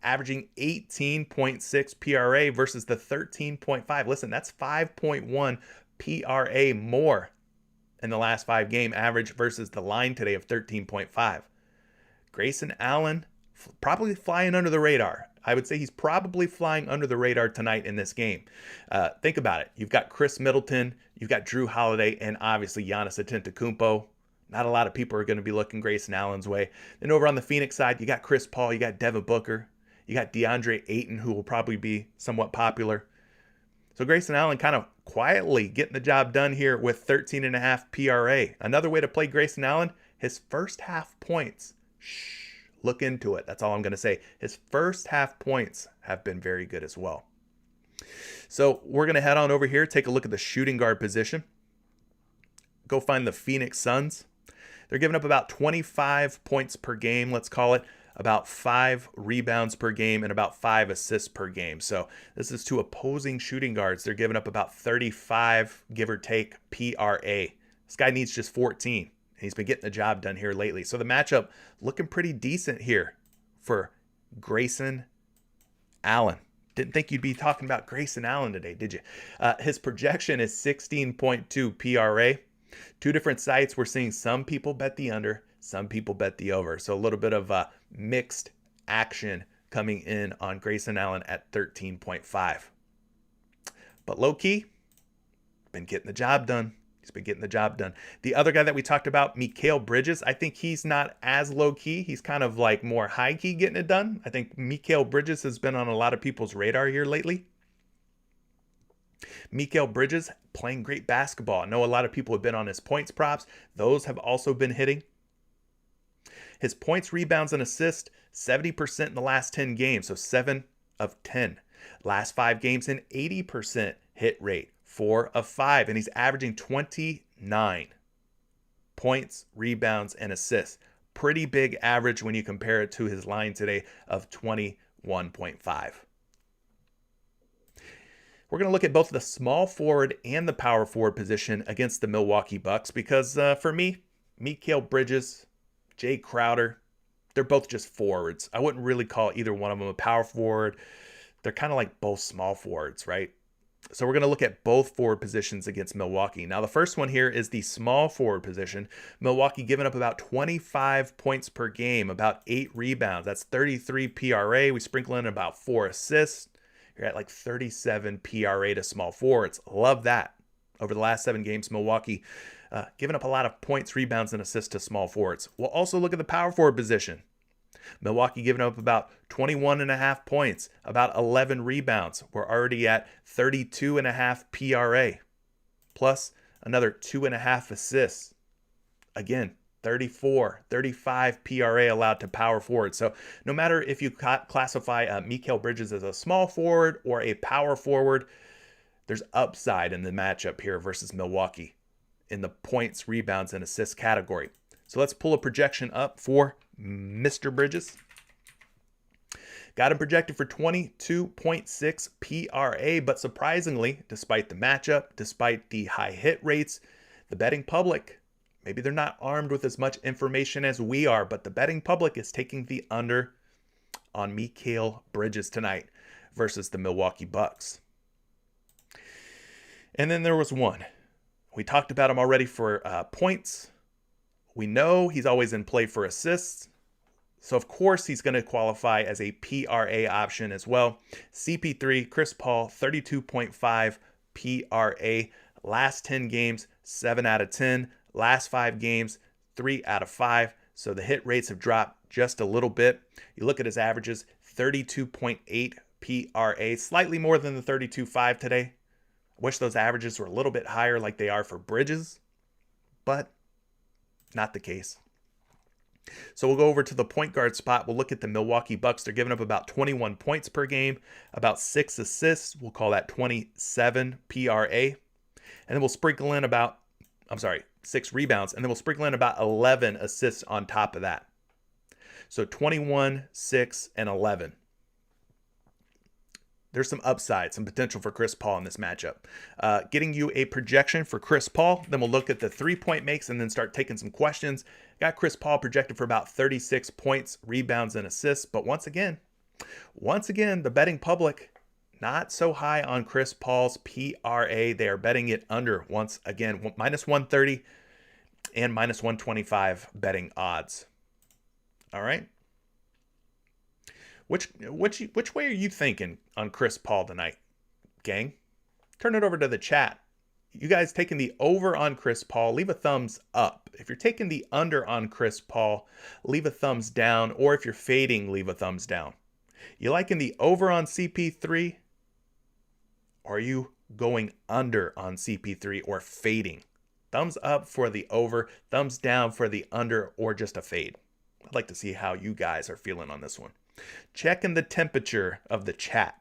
Averaging 18.6 PRA versus the 13.5. Listen, that's 5.1 PRA more in the last 5 game average versus the line today of 13.5. Grayson Allen probably flying under the radar. I would say he's probably flying under the radar tonight in this game. Think about it. You've got Chris Middleton, you've got Drew Holiday, and obviously Giannis Antetokounmpo. Not a lot of people are going to be looking Grayson Allen's way. Then over on the Phoenix side, you got Chris Paul, you got Devin Booker, you got DeAndre Ayton, who will probably be somewhat popular. So Grayson Allen kind of quietly getting the job done here with 13.5 PRA. Another way to play Grayson Allen, his first half points. Look into it. That's all I'm going to say. His first half points have been very good as well. So we're going to head on over here, take a look at the shooting guard position. Go find the Phoenix Suns. They're giving up about 25 points per game, let's call it, about 5 rebounds per game, and about 5 assists per game. So this is 2 opposing shooting guards. They're giving up about 35, give or take, PRA. This guy needs just 14. He's been getting the job done here lately. So the matchup looking pretty decent here for Grayson Allen. Didn't think you'd be talking about Grayson Allen today, did you? His projection is 16.2 PRA. 2 different sites. We're seeing some people bet the under, some people bet the over. So a little bit of mixed action coming in on Grayson Allen at 13.5. But low key, been getting the job done. He's been getting the job done. The other guy that we talked about, Mikal Bridges, I think he's not as low key. He's kind of like more high key getting it done. I think Mikal Bridges has been on a lot of people's radar here lately. Mikal Bridges playing great basketball. I know a lot of people have been on his points props. Those have also been hitting. His points, rebounds, and assists, 70% in the last 10 games. So 7 of 10. Last 5 games, an 80% hit rate. 4 of 5. And he's averaging 29 points, rebounds, and assists. Pretty big average when you compare it to his line today of 21.5. We're going to look at both the small forward and the power forward position against the Milwaukee Bucks because for me, Mikal Bridges, Jay Crowder, they're both just forwards. I wouldn't really call either one of them a power forward. They're kind of like both small forwards, right? So we're going to look at both forward positions against Milwaukee. Now, the first one here is the small forward position. Milwaukee giving up about 25 points per game, about 8 rebounds. That's 33 PRA. We sprinkle in about 4 assists. You're at like 37 PRA to small forwards. Love that. Over the last 7 games, Milwaukee giving up a lot of points, rebounds, and assists to small forwards. We'll also look at the power forward position. Milwaukee giving up about 21.5 points, about 11 rebounds. We're already at 32.5 PRA, plus another 2.5 assists. Again, 34, 35 PRA allowed to power forward. So no matter if you classify Mikal Bridges as a small forward or a power forward, There's upside in the matchup here versus Milwaukee in the points, rebounds, and assists category. So let's pull a projection up for Mr. Bridges. Got him projected for 22.6 PRA, but surprisingly, despite the matchup, despite the high hit rates, the betting public, maybe they're not armed with as much information as we are, but the betting public is taking the under on Mikal Bridges tonight versus the Milwaukee Bucks. And then there was one. We talked about him already for points. We know he's always in play for assists. So, of course, he's going to qualify as a PRA option as well. CP3, Chris Paul, 32.5 PRA. Last 10 games, 7 out of 10. Last 5 games, 3 out of 5. So the hit rates have dropped just a little bit. You look at his averages, 32.8 PRA, slightly more than the 32.5 today. Wish those averages were a little bit higher like they are for Bridges, but not the case. So we'll go over to the point guard spot. We'll look at the Milwaukee Bucks. They're giving up about 21 points per game, about 6 assists. We'll call that 27 PRA. And then we'll sprinkle in 6 rebounds. And then we'll sprinkle in about 11 assists on top of that. So 21, 6, and 11. There's some upside, some potential for Chris Paul in this matchup. Getting you a projection for Chris Paul. Then we'll look at the 3-point makes and then start taking some questions. Got Chris Paul projected for about 36 points, rebounds, and assists. But once again, the betting public, not so high on Chris Paul's PRA. They are betting it under once again, minus 130 and minus 125 betting odds. All right. Which way are you thinking on Chris Paul tonight, gang? Turn it over to the chat. You guys taking the over on Chris Paul, leave a thumbs up. If you're taking the under on Chris Paul, leave a thumbs down. Or if you're fading, leave a thumbs down. You liking the over on CP3? Or are you going under on CP3 or fading? Thumbs up for the over, thumbs down for the under, or just a fade. I'd like to see how you guys are feeling on this one. Checking the temperature of the chat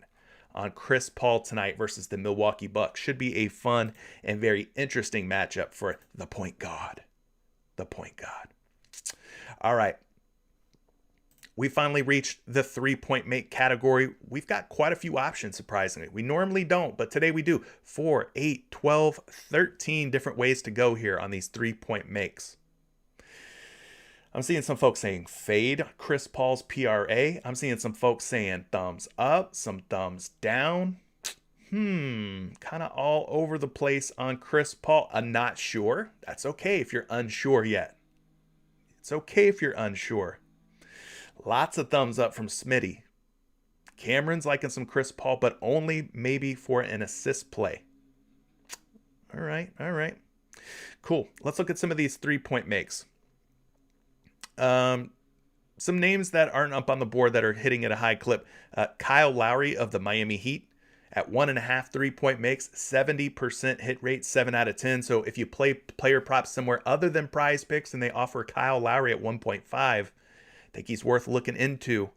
on Chris Paul tonight versus the Milwaukee Bucks. Should be a fun and very interesting matchup for the point guard. The point guard. All right. We finally reached the 3-point make category. We've got quite a few options, surprisingly. We normally don't, but today we do. 4, 8, 12, 13 different ways to go here on these 3-point makes. I'm seeing some folks saying fade Chris Paul's PRA. I'm seeing some folks saying thumbs up, some thumbs down. Kind of all over the place on Chris Paul. I'm not sure. That's okay if you're unsure yet. It's okay if you're unsure. Lots of thumbs up from Smitty. Cameron's liking some Chris Paul, but only maybe for an assist play. All right. Cool. Let's look at some of these 3-point makes. Some names that aren't up on the board that are hitting at a high clip. Kyle Lowry of the Miami Heat at 1.5 3-point makes, 70% hit rate, 7 out of 10. So if you play player props somewhere other than PrizePicks and they offer Kyle Lowry at 1.5, I think he's worth looking into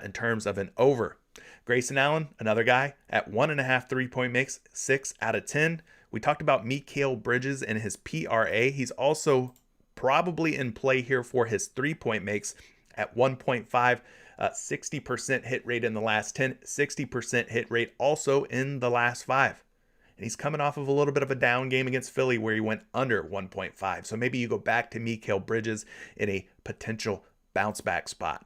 in terms of an over. Grayson Allen, another guy at 1.5 3-point makes, 6 out of 10. We talked about Mikal Bridges and his PRA. He's also probably in play here for his 3-point makes at 1.5, 60% hit rate in the last 10, 60% hit rate also in the last 5. And he's coming off of a little bit of a down game against Philly where he went under 1.5. So maybe you go back to Mikal Bridges in a potential bounce back spot.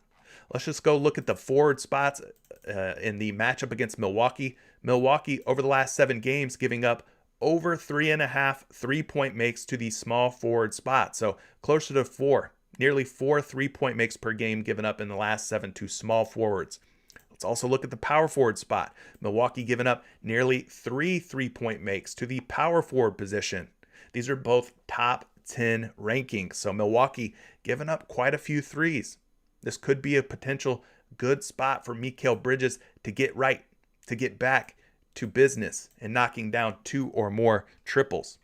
Let's just go look at the forward spots in the matchup against Milwaukee. Milwaukee over the last 7 games giving up over 3.5 3-point makes to the small forward spot. So closer to 4, nearly 4 3-point makes per game given up in the last 7 to small forwards. Let's also look at the power forward spot. Milwaukee giving up nearly 3 3-point makes to the power forward position. These are both top 10 rankings. So Milwaukee giving up quite a few threes. This could be a potential good spot for Mikal Bridges to get right, to get back to business and knocking down 2 or more triples.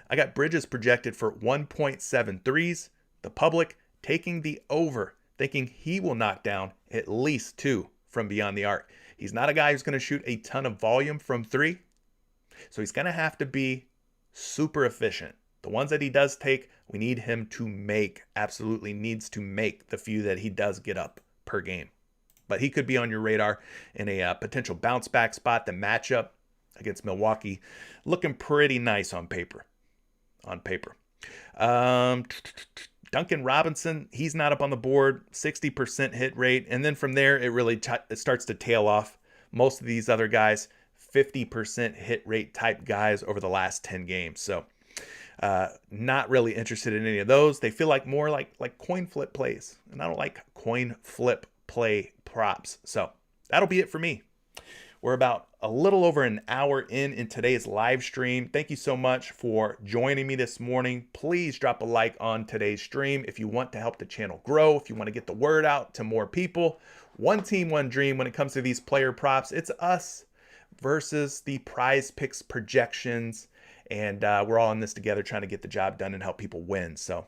I got Bridges projected for 1.7 threes. The public taking the over, thinking he will knock down at least 2 from beyond the arc. He's not a guy who's going to shoot a ton of volume from three. So he's going to have to be super efficient. The ones that he does take, we need him to make, absolutely needs to make the few that he does get up per game. But he could be on your radar in a potential bounce back spot. The matchup against Milwaukee looking pretty nice on paper. Duncan Robinson, he's not up on the board, 60% hit rate. And then from there, it really it starts to tail off. Most of these other guys, 50% hit rate type guys over the last 10 games. So not really interested in any of those. They feel like more like coin flip plays. And I don't like coin flip play props. So that'll be it for me. We're about a little over an hour in today's live stream. Thank you so much for joining me this morning. Please drop a like on today's stream if you want to help the channel grow, if you want to get the word out to more people. One team, one dream when it comes to these player props. It's us versus the PrizePicks projections. And we're all in this together trying to get the job done and help people win. So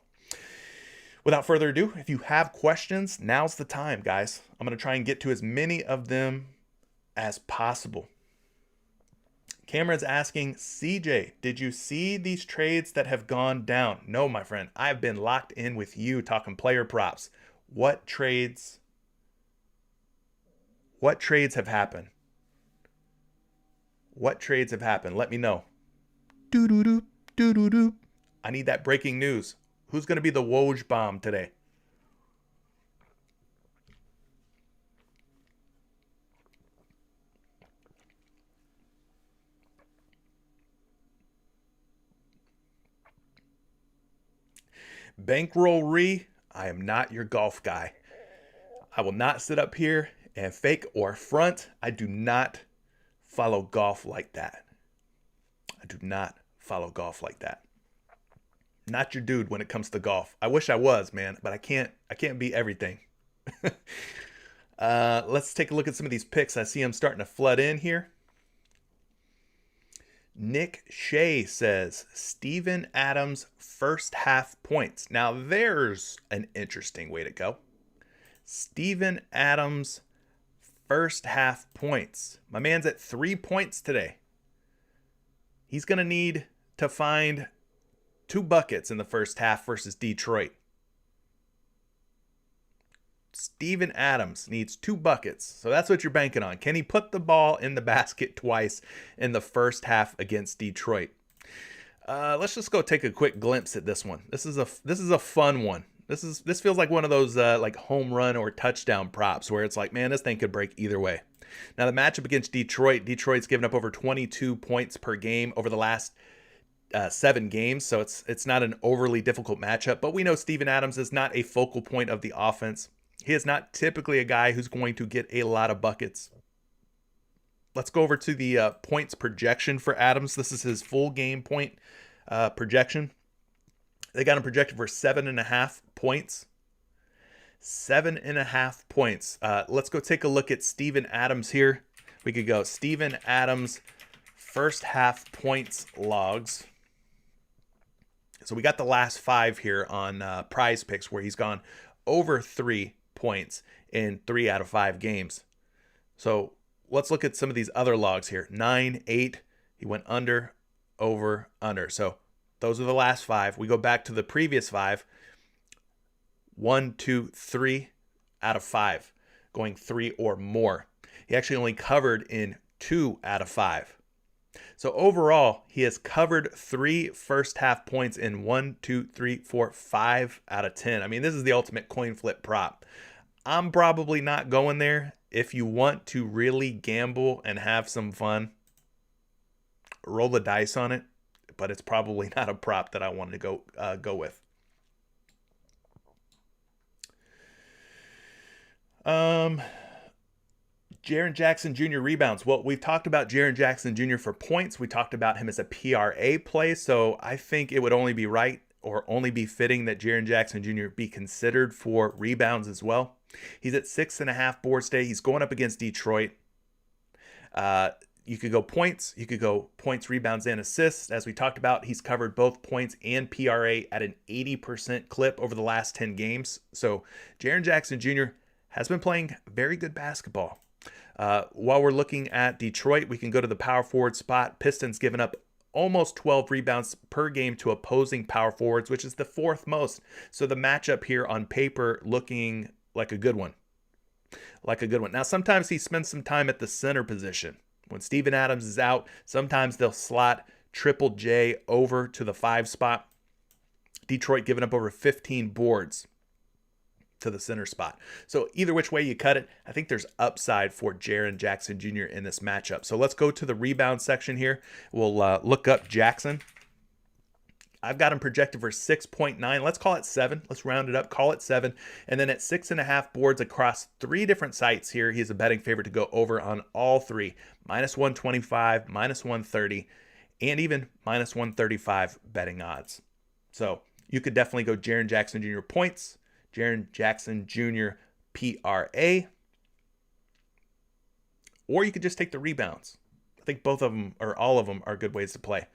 without further ado, if you have questions, now's the time, guys. I'm going to try and get to as many of them as possible. Cameron's asking, CJ, did you see these trades that have gone down? No, my friend. I've been locked in with you talking player props. What trades have happened? What trades have happened? Let me know. Doo-doo-doo, doo-doo-doo. I need that breaking news. Who's going to be the Woj bomb today? Bankroll Re, I am not your golf guy. I will not sit up here and fake or front. I do not follow golf like that. Not your dude when it comes to golf. I wish I was, man, but I can't be everything. Let's take a look at some of these picks. I see them starting to flood in here. Nick Shea says Steven Adams first half points. Now there's an interesting way to go. Steven Adams first half points. My man's at 3 points today. He's going to need to find 2 buckets in the first half versus Detroit. Steven Adams needs 2 buckets. So that's what you're banking on. Can he put the ball in the basket twice in the first half against Detroit? Let's just go take a quick glimpse at this one. This is a fun one. This feels like one of those like home run or touchdown props where it's like, man, this thing could break either way. Now the matchup against Detroit's given up over 22 points per game over the last 7 games, so it's not an overly difficult matchup. But we know Steven Adams is not a focal point of the offense. He is not typically a guy who's going to get a lot of buckets. Let's go over to the points projection for Adams. This is his full game point projection. They got him projected for 7.5 points. 7.5 points. Let's go take a look at Steven Adams here. We could go Steven Adams first half points logs. So we got the last 5 here on PrizePicks where he's gone over 3 points in 3 out of 5 games. So let's look at some of these other logs here. 9, 8, he went under, over, under. So those are the last 5. We go back to the previous 5. 1, 2, 3 out of 5, going 3 or more. He actually only covered in 2 out of 5. So overall, he has covered 3 first half points in 1, 2, 3, 4, 5 out of 10. I mean, this is the ultimate coin flip prop. I'm probably not going there. If you want to really gamble and have some fun, roll the dice on it, but it's probably not a prop that I want to go with. Jaren Jackson Jr. rebounds. Well, we've talked about Jaren Jackson Jr. for points. We talked about him as a PRA play. So I think it would only be right or only be fitting that Jaren Jackson Jr. be considered for rebounds as well. He's at 6.5 boards today. He's going up against Detroit. You could go points. You could go points, rebounds, and assists. As we talked about, he's covered both points and PRA at an 80% clip over the last 10 games. So Jaren Jackson Jr. has been playing very good basketball. While we're looking at Detroit, we can go to the power forward spot. Pistons giving up almost 12 rebounds per game to opposing power forwards, which is the fourth most. So the matchup here on paper looking like a good one. Now, sometimes he spends some time at the center position. When Steven Adams is out, sometimes they'll slot Triple J over to the 5 spot. Detroit giving up over 15 boards to the center spot. So either which way you cut it, I think there's upside for Jaren Jackson Jr. in this matchup. So let's go to the rebound section here. We'll look up Jackson. I've got him projected for 6.9. Let's call it 7. Let's round it up. Call it 7. And then at 6.5 boards across 3 different sites here, he's a betting favorite to go over on all 3. -125, -130, and even -135 betting odds. So you could definitely go Jaren Jackson Jr. points, Jaren Jackson Jr. PRA, or you could just take the rebounds. I think both of them or all of them are good ways to play.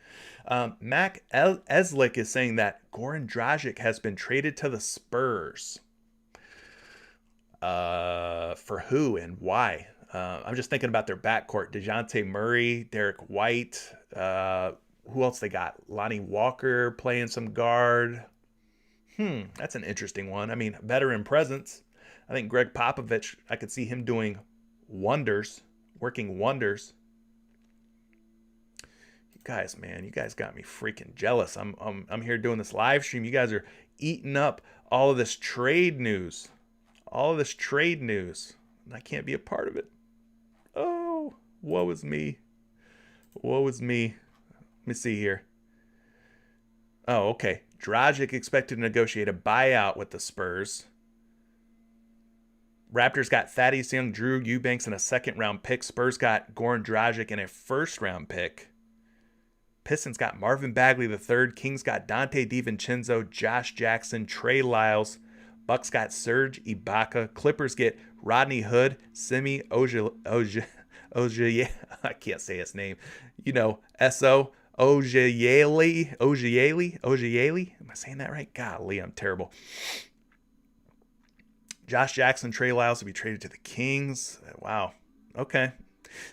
Mac Eslick is saying that Goran Dragic has been traded to the Spurs. For who and why? I'm just thinking about their backcourt. DeJounte Murray, Derek White. Who else they got? Lonnie Walker playing some guard. That's an interesting one. I mean, veteran presence. I think Greg Popovich, I could see him doing wonders, working wonders. You guys, man, you guys got me freaking jealous. I'm here doing this live stream. You guys are eating up all of this trade news. And I can't be a part of it. Oh, woe is me. Let me see here. Oh, okay. Dragic expected to negotiate a buyout with the Spurs. Raptors got Thaddeus Young, Drew Eubanks, and a second-round pick. Spurs got Goran Dragic and a first-round pick. Pistons got Marvin Bagley III. Kings got Dante DiVincenzo, Josh Jackson, Trey Lyles. Bucks got Serge Ibaka. Clippers get Rodney Hood, Semi Ojeleye. I can't say his name. S.O. Ojeleye. Am I saying that right? Golly, I'm terrible. Josh Jackson, Trey Lyles will be traded to the Kings. Wow. Okay.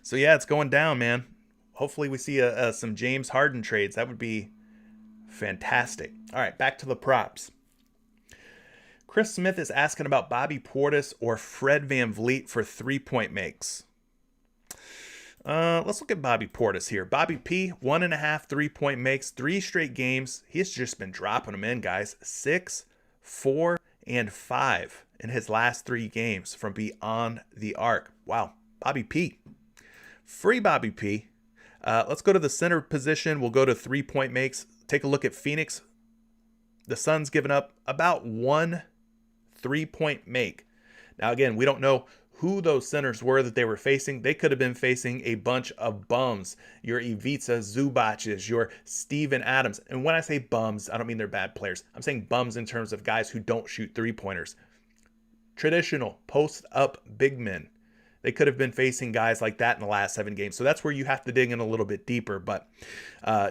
So, yeah, it's going down, man. Hopefully we see some James Harden trades. That would be fantastic. All right, back to the props. Chris Smith is asking about Bobby Portis or Fred VanVleet for 3-point makes. Let's look at Bobby Portis here. Bobby P, 1.5 3-point makes, 3 straight games. He's just been dropping them in, guys. 6, 4, and 5 in his last 3 games from beyond the arc. Wow, Bobby P. Free Bobby P. Let's go to the center position. We'll go to 3-point makes. Take a look at Phoenix. The Suns giving up about 1 3-point make. Now, again, we don't know who those centers were that they were facing. They could have been facing a bunch of bums. Your Ivica Zubac's, your Steven Adams. And when I say bums, I don't mean they're bad players. I'm saying bums in terms of guys who don't shoot 3-pointers. Traditional post-up big men. They could have been facing guys like that in the last 7 games. So that's where you have to dig in a little bit deeper. But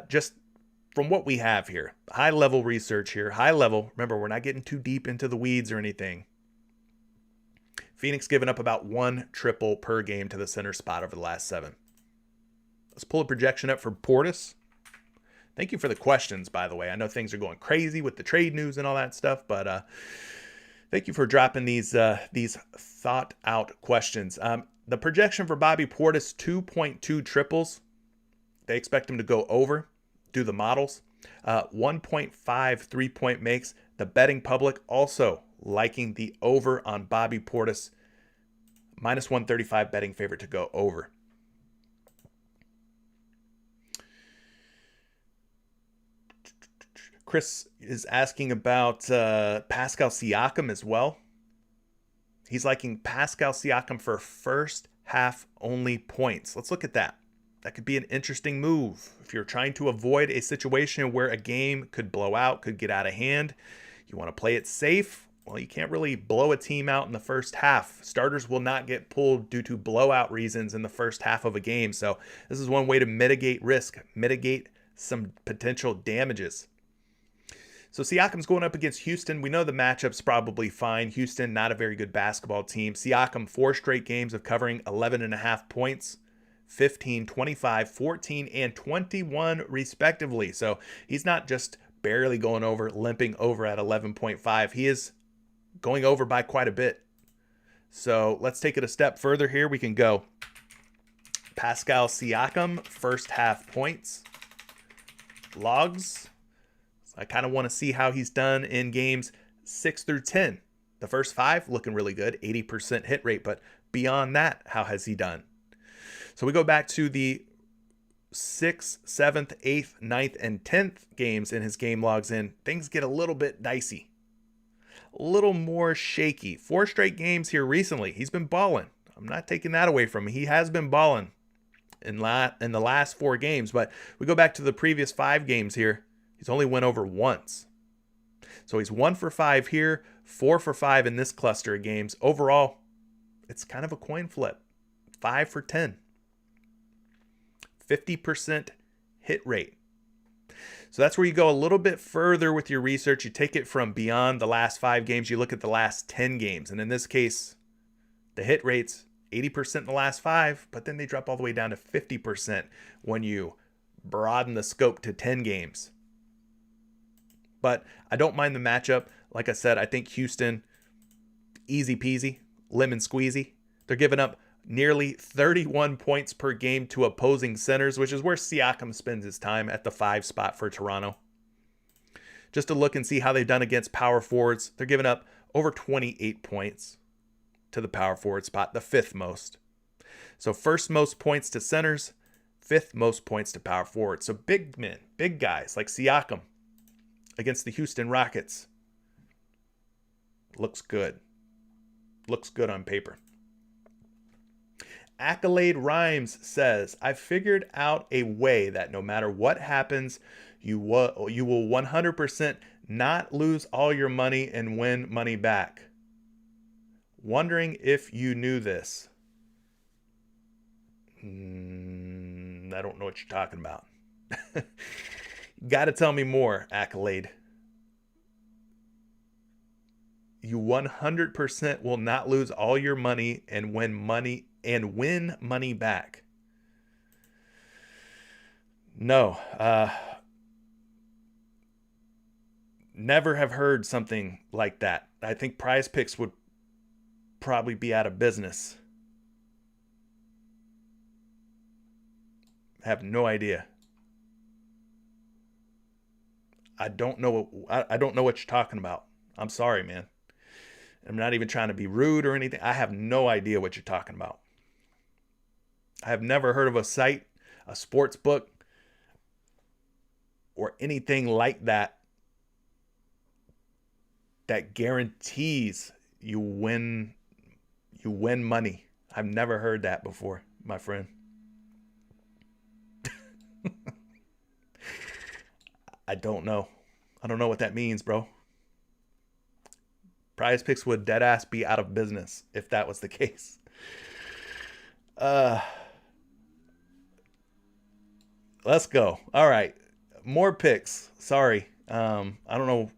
just from what we have here, high-level research here, high level. Remember, we're not getting too deep into the weeds or anything. Phoenix giving up about 1 triple per game to the center spot over the last 7. Let's pull a projection up for Portis. Thank you for the questions, by the way. I know things are going crazy with the trade news and all that stuff, but thank you for dropping these thought-out questions. The projection for Bobby Portis, 2.2 triples. They expect him to go over. Do the models. 1.5 3-point makes. The betting public also liking the over on Bobby Portis. -135 betting favorite to go over. Chris is asking about Pascal Siakam as well. He's liking Pascal Siakam for first half only points. Let's look at that. That could be an interesting move. If you're trying to avoid a situation where a game could blow out, could get out of hand, you want to play it safe. Well, you can't really blow a team out in the first half. Starters will not get pulled due to blowout reasons in the first half of a game. So this is one way to mitigate risk, mitigate some potential damages. So Siakam's going up against Houston. We know the matchup's probably fine. Houston, not a very good basketball team. Siakam, 4 straight games of covering 11.5 points, 15, 25, 14, and 21 respectively. So he's not just barely going over, limping over at 11.5. He is going over by quite a bit. So let's take it a step further here. We can go Pascal Siakam, first half points, logs. I kind of want to see how he's done in games 6 through 10. The first 5 looking really good, 80% hit rate, but beyond that, how has he done? So we go back to the 6th, 7th, 8th, 9th, and 10th games in his game logs in. Things get a little bit dicey, a little more shaky. 4 straight games here recently. He's been balling. I'm not taking that away from him. He has been balling in the last 4 games, but we go back to the previous 5 games here. He's only went over once. So he's 1 for 5 here, 4 for 5 in this cluster of games. Overall, it's kind of a coin flip. 5 for 10. 50% hit rate. So that's where you go a little bit further with your research. You take it from beyond the last 5 games. You look at the last 10 games. And in this case, the hit rate's 80% in the last 5, but then they drop all the way down to 50% when you broaden the scope to 10 games. But I don't mind the matchup. Like I said, I think Houston, easy peasy, lemon squeezy. They're giving up nearly 31 points per game to opposing centers, which is where Siakam spends his time at the 5 spot for Toronto. Just to look and see how they've done against power forwards, they're giving up over 28 points to the power forward spot, the 5th most. So first most points to centers, 5th most points to power forwards. So big men, big guys like Siakam against the Houston Rockets. Looks good. Looks good on paper. Accolade Rhymes says, I figured out a way that no matter what happens, you will 100% not lose all your money and win money back. Wondering if you knew this. I don't know what you're talking about. Got to tell me more, Accolade. You 100% will not lose all your money and win money back. No, never have heard something like that. I think PrizePicks would probably be out of business. Have no idea. I don't know what you're talking about. I'm sorry, man. I'm not even trying to be rude or anything. I have no idea what you're talking about. I have never heard of a site, a sports book, or anything like that that guarantees you win money. I've never heard that before, my friend. I don't know. I don't know what that means, bro. PrizePicks would deadass be out of business if that was the case. Let's go. All right. More picks. Sorry. I don't know.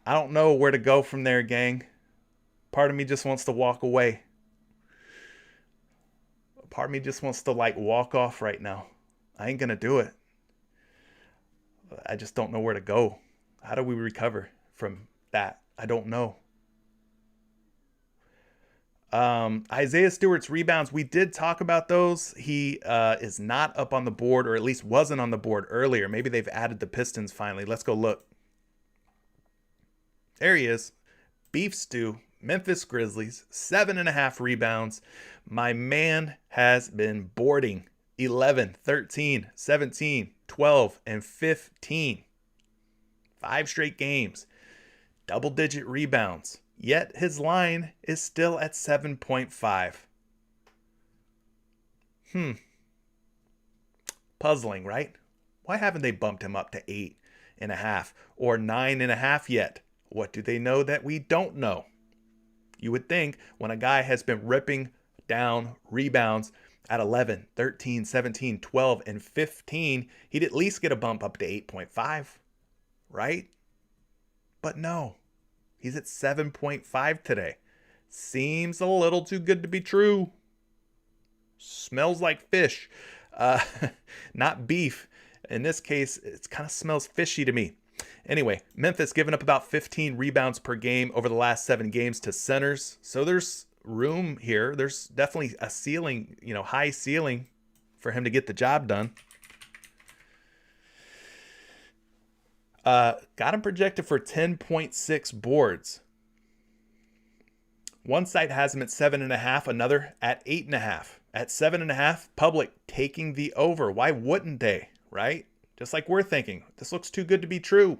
I don't know where to go from there, gang. Part of me just wants to walk away. Part of me just wants to walk off right now. I ain't going to do it. I just don't know where to go. How do we recover from that? I don't know. Isaiah Stewart's rebounds, we did talk about those. He is not up on the board, or at least wasn't on the board earlier. Maybe they've added the Pistons finally. Let's go look. There he is. Beef stew, Memphis Grizzlies, 7.5 rebounds. My man has been boarding 11, 13, 17, 12, and 15. 5 straight games. Double-digit rebounds. Yet his line is still at 7.5. Puzzling, right? Why haven't they bumped him up to 8.5 or 9.5 yet? What do they know that we don't know? You would think when a guy has been ripping down rebounds at 11, 13, 17, 12, and 15, he'd at least get a bump up to 8.5, right? But no, he's at 7.5 today. Seems a little too good to be true. Smells like fish, uh, not beef. In this case, it kind of smells fishy to me. Anyway, Memphis giving up about 15 rebounds per game over the last 7 games to centers. So there's room here. There's definitely a ceiling, high ceiling for him to get the job done. Got him projected for 10.6 boards. One site has him at 7.5, another at 8.5. At 7.5, public taking the over. Why wouldn't they, right? Just like we're thinking, this looks too good to be true.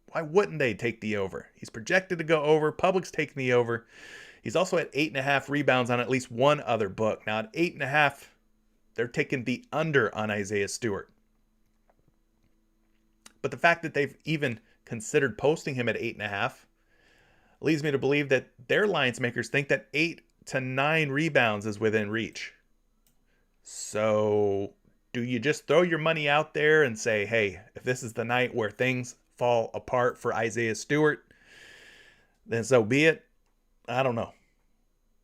Why wouldn't they take the over? He's projected to go over. Public's taking the over. He's also at 8.5 rebounds on at least one other book. Now at 8.5, they're taking the under on Isaiah Stewart. But the fact that they've even considered posting him at 8.5 leads me to believe that their lines makers think that 8 to 9 rebounds is within reach. So do you just throw your money out there and say, hey, if this is the night where things fall apart for Isaiah Stewart, then so be it? I don't know.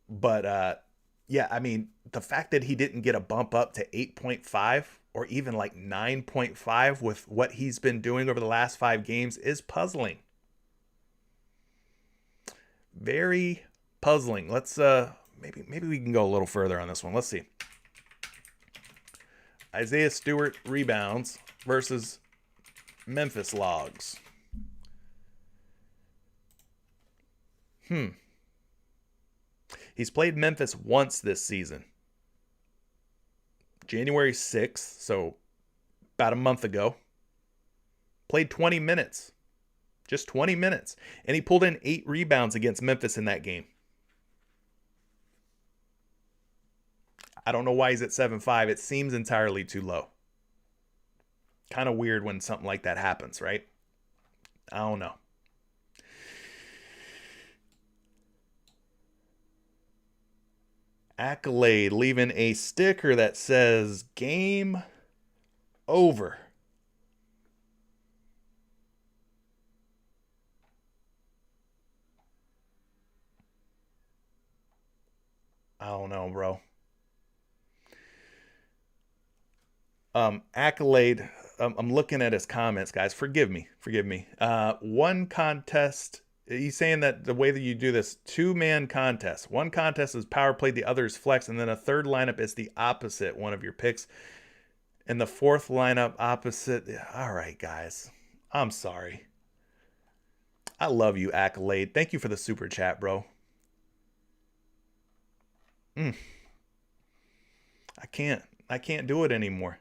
But yeah, I mean, the fact that he didn't get a bump up to 8.5 or even like 9.5 with what he's been doing over the last 5 games is puzzling. Very puzzling. Let's maybe we can go a little further on this one. Let's see. Isaiah Stewart rebounds versus Memphis logs. He's played Memphis once this season. January 6th, so about a month ago. Played 20 minutes. Just 20 minutes. And he pulled in 8 rebounds against Memphis in that game. I don't know why he's at 7.5. It seems entirely too low. Kind of weird when something like that happens, right? I don't know. Accolade leaving a sticker that says game over. I don't know, bro. Accolade, I'm looking at his comments, guys. Forgive me. One contest, he's saying that the way that you do this, 2-man contest. One contest is power play, the other is flex, and then a third lineup is the opposite one of your picks. And the fourth lineup opposite. All right, guys. I'm sorry. I love you, Accolade. Thank you for the super chat, bro. I can't do it anymore.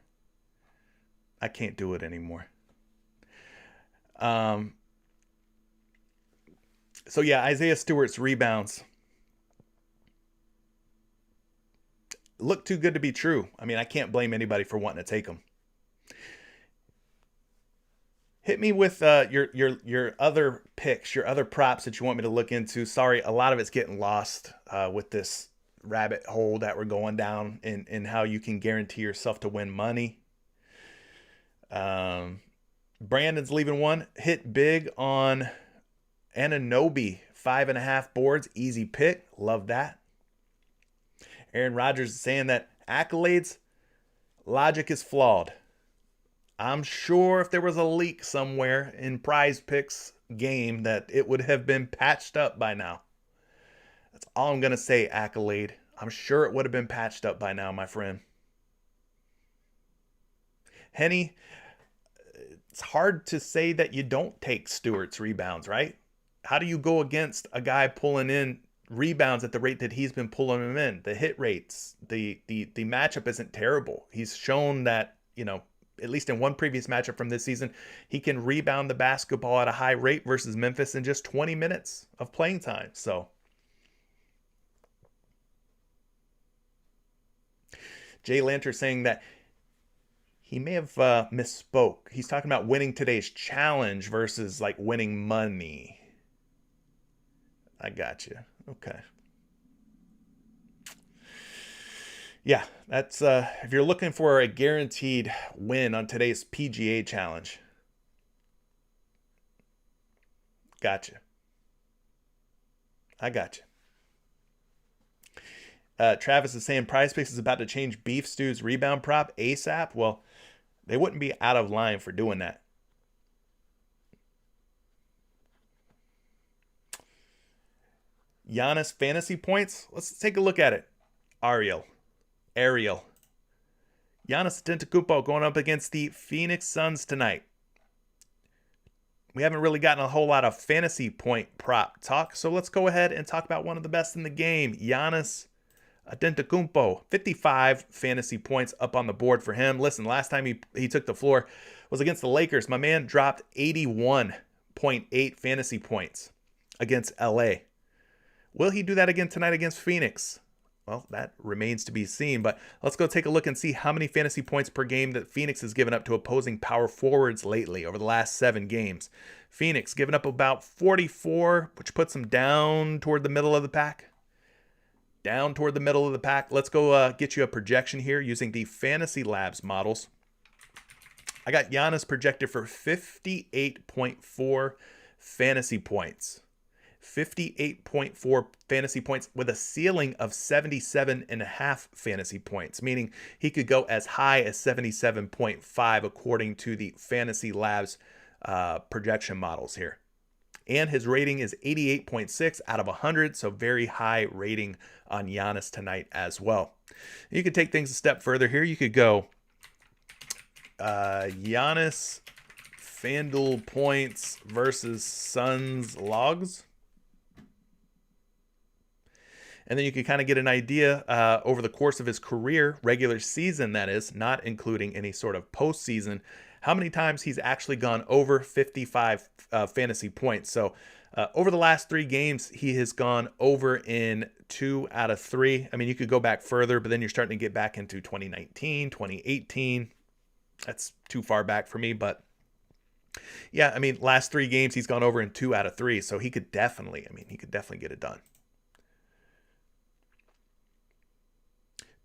So yeah, Isaiah Stewart's rebounds look too good to be true. I mean, I can't blame anybody for wanting to take them. Hit me with your other picks, your other props that you want me to look into. Sorry, a lot of it's getting lost with this rabbit hole that we're going down in how you can guarantee yourself to win money. Brandon's leaving one. Hit big on Anunoby, 5.5 boards. Easy pick. Love that. Aaron Rodgers is saying that Accolade's logic is flawed. I'm sure if there was a leak somewhere in PrizePicks game that it would have been patched up by now. That's all I'm going to say, Accolade. I'm sure it would have been patched up by now, my friend. Henny, it's hard to say that you don't take Stewart's rebounds, right? How do you go against a guy pulling in rebounds at the rate that he's been pulling them in? The hit rates, the matchup isn't terrible. He's shown that, at least in one previous matchup from this season, he can rebound the basketball at a high rate versus Memphis in just 20 minutes of playing time. So Jay Lanter saying that he may have misspoke. He's talking about winning today's challenge versus like winning money. I got you. Okay. Yeah, that's if you're looking for a guaranteed win on today's PGA challenge. Gotcha. I got you. Travis is saying PrizePicks is about to change Beef Stew's rebound prop ASAP. Well, they wouldn't be out of line for doing that. Giannis fantasy points. Let's take a look at it. Ariel. Giannis Antetokounmpo going up against the Phoenix Suns tonight. We haven't really gotten a whole lot of fantasy point prop talk, so let's go ahead and talk about one of the best in the game, Giannis Antetokounmpo. 55 fantasy points up on the board for him. Listen, last time he took the floor was against the Lakers. My man dropped 81.8 fantasy points against LA. Will he do that again tonight against Phoenix? Well, that remains to be seen, but let's go take a look and see how many fantasy points per game that Phoenix has given up to opposing power forwards lately over the last 7 games. Phoenix giving up about 44, which puts them down toward the middle of the pack. Let's go get you a projection here using the Fantasy Labs models. I got Giannis projected for 58.4 fantasy points. 58.4 fantasy points with a ceiling of 77.5 fantasy points, meaning he could go as high as 77.5 according to the Fantasy Labs projection models here. And his rating is 88.6 out of 100, so very high rating on Giannis tonight as well. You could take things a step further here. You could go Giannis FanDuel points versus Suns logs. And then you can kind of get an idea over the course of his career, regular season that is, not including any sort of postseason, how many times he's actually gone over 55 fantasy points. So over the last 3 games, he has gone over in 2 out of 3. I mean, you could go back further, but then you're starting to get back into 2019, 2018. That's too far back for me, but yeah, I mean, last 3 games, he's gone over in 2 out of 3. So he could definitely get it done.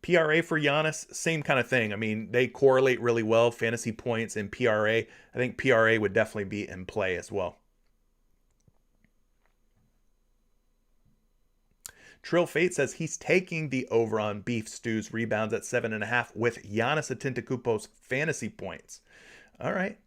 PRA for Giannis, same kind of thing. I mean, they correlate really well, fantasy points and PRA. I think PRA would definitely be in play as well. Trill Fate says he's taking the over on Beef Stew's rebounds at 7.5 with Giannis Antetokounmpo's fantasy points. All right.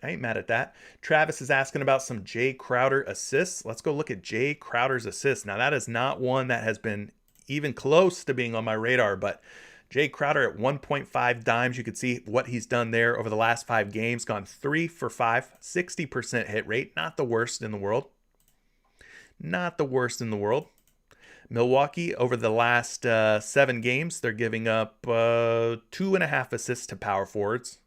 I ain't mad at that. Travis is asking about some Jay Crowder assists. Let's go look at Jay Crowder's assists. Now, that is not one that has been even close to being on my radar, but Jay Crowder at 1.5 dimes, you can see what he's done there over the last 5 games, gone 3 for 5, 60% hit rate, not the worst in the world. Milwaukee, over the last 7 games, they're giving up 2.5 assists to power forwards,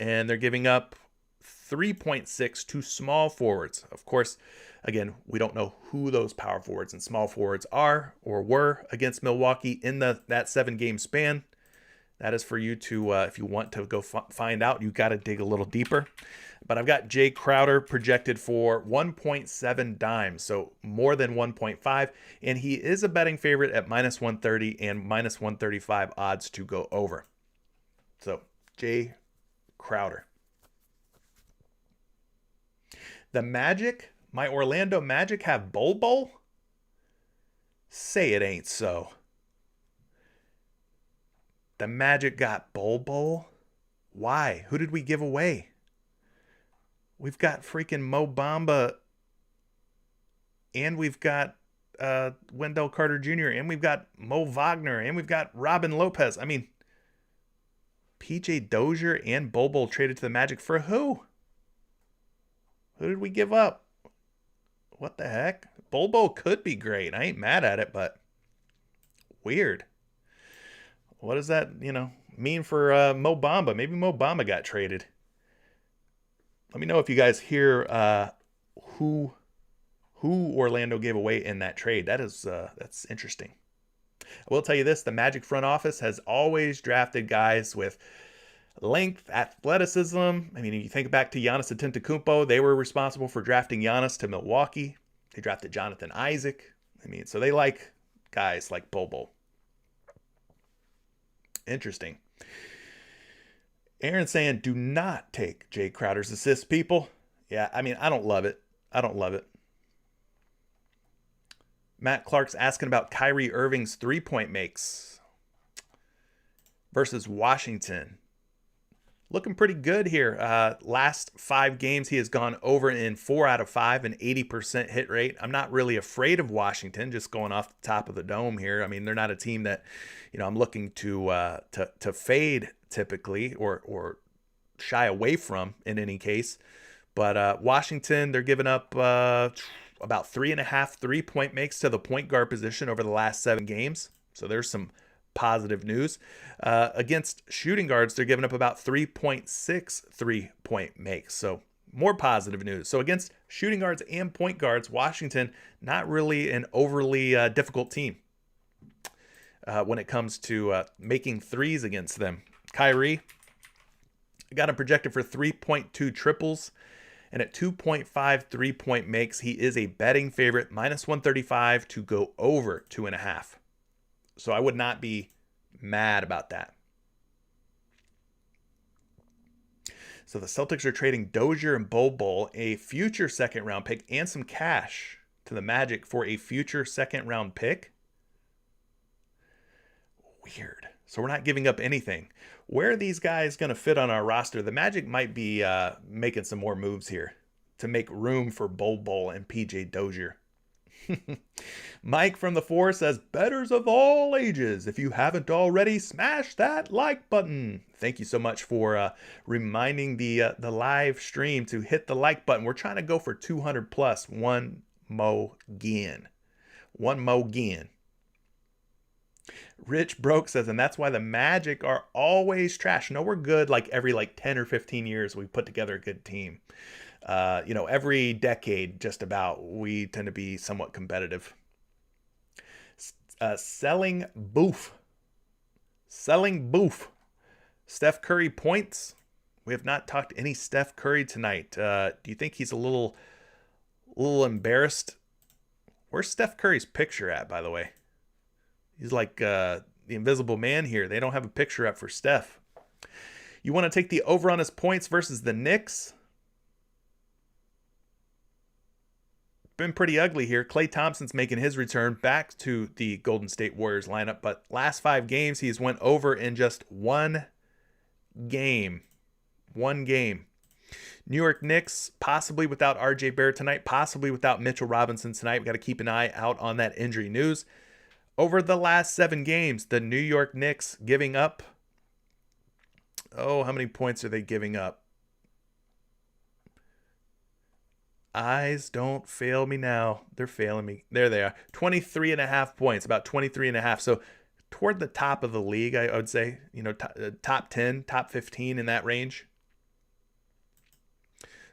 and they're giving up 3.6 to small forwards. Of course, again, we don't know who those power forwards and small forwards are or were against Milwaukee in that 7-game span. That is for you to, if you want to go find out, you got to dig a little deeper. But I've got Jay Crowder projected for 1.7 dimes, so more than 1.5. And he is a betting favorite at minus 130 and minus 135 odds to go over. So, Jay Crowder. The Magic, my Orlando Magic, have Bol? Say it ain't so. The Magic got Bol? Why? Who did we give away? We've got freaking Mo Bamba, and we've got Wendell Carter Jr., and we've got Mo Wagner, and we've got Robin Lopez. I mean, PJ Dozier and Bol traded to the Magic for who? Who did we give up? What the heck? Bol could be great. I ain't mad at it, but weird. What does that, mean for Mo Bamba? Maybe Mo Bamba got traded. Let me know if you guys hear who Orlando gave away in that trade. That's interesting. I will tell you this: the Magic front office has always drafted guys with length, athleticism. I mean, if you think back to Giannis Antetokounmpo, they were responsible for drafting Giannis to Milwaukee. They drafted Jonathan Isaac. I mean, so they like guys like Bobo. Interesting. Aaron saying, do not take Jay Crowder's assist, people. Yeah, I mean, I don't love it. I don't love it. Matt Clark's asking about Kyrie Irving's three-point makes versus Washington. Looking pretty good here. Last 5 games, he has gone over in 4 out of 5, an 80% hit rate. I'm not really afraid of Washington, just going off the top of the dome here. I mean, they're not a team that, I'm looking to fade typically or shy away from in any case. But Washington, they're giving up about 3.5 three-point makes to the point guard position over the last 7 games. So there's some positive news. Against shooting guards, they're giving up about 3.6 3-point makes. So more positive news. So against shooting guards and point guards, Washington, not really an overly difficult team when it comes to making threes against them. Kyrie, got him projected for 3.2 triples. And at 2.5 3-point makes, he is a betting favorite, minus 135 to go over 2.5. So I would not be mad about that. So the Celtics are trading Dozier and Bol, a future second round pick, and some cash to the Magic for a future second round pick. Weird. So we're not giving up anything. Where are these guys going to fit on our roster? The Magic might be making some more moves here to make room for Bol and PJ Dozier. Mike from the 4 says, bettors of all ages, if you haven't already, smash that like button. Thank you so much for reminding the live stream to hit the like button. We're trying to go for 200 plus. One mo again. Rich Broke says, and that's why the Magic are always trash. No, we're good like every 10 or 15 years we put together a good team. Every decade just about, we tend to be somewhat competitive. Selling boof. Steph Curry points. We have not talked any Steph Curry tonight. Do you think he's a little embarrassed? Where's Steph Curry's picture at, by the way? He's like the invisible man here. They don't have a picture up for Steph. You want to take the over on his points versus the Knicks? Been pretty ugly here. Klay Thompson's making his return back to the Golden State Warriors lineup, but last 5 games he's went over in just one game. New York Knicks, possibly without RJ Barrett tonight, possibly without Mitchell Robinson tonight. We've got to keep an eye out on that injury news. Over the last 7 games, the New York Knicks giving up, how many points are they giving up? Eyes don't fail me now. They're failing me. There they are. 23.5 points, about 23.5. So toward the top of the league, I would say, top 10, top 15 in that range.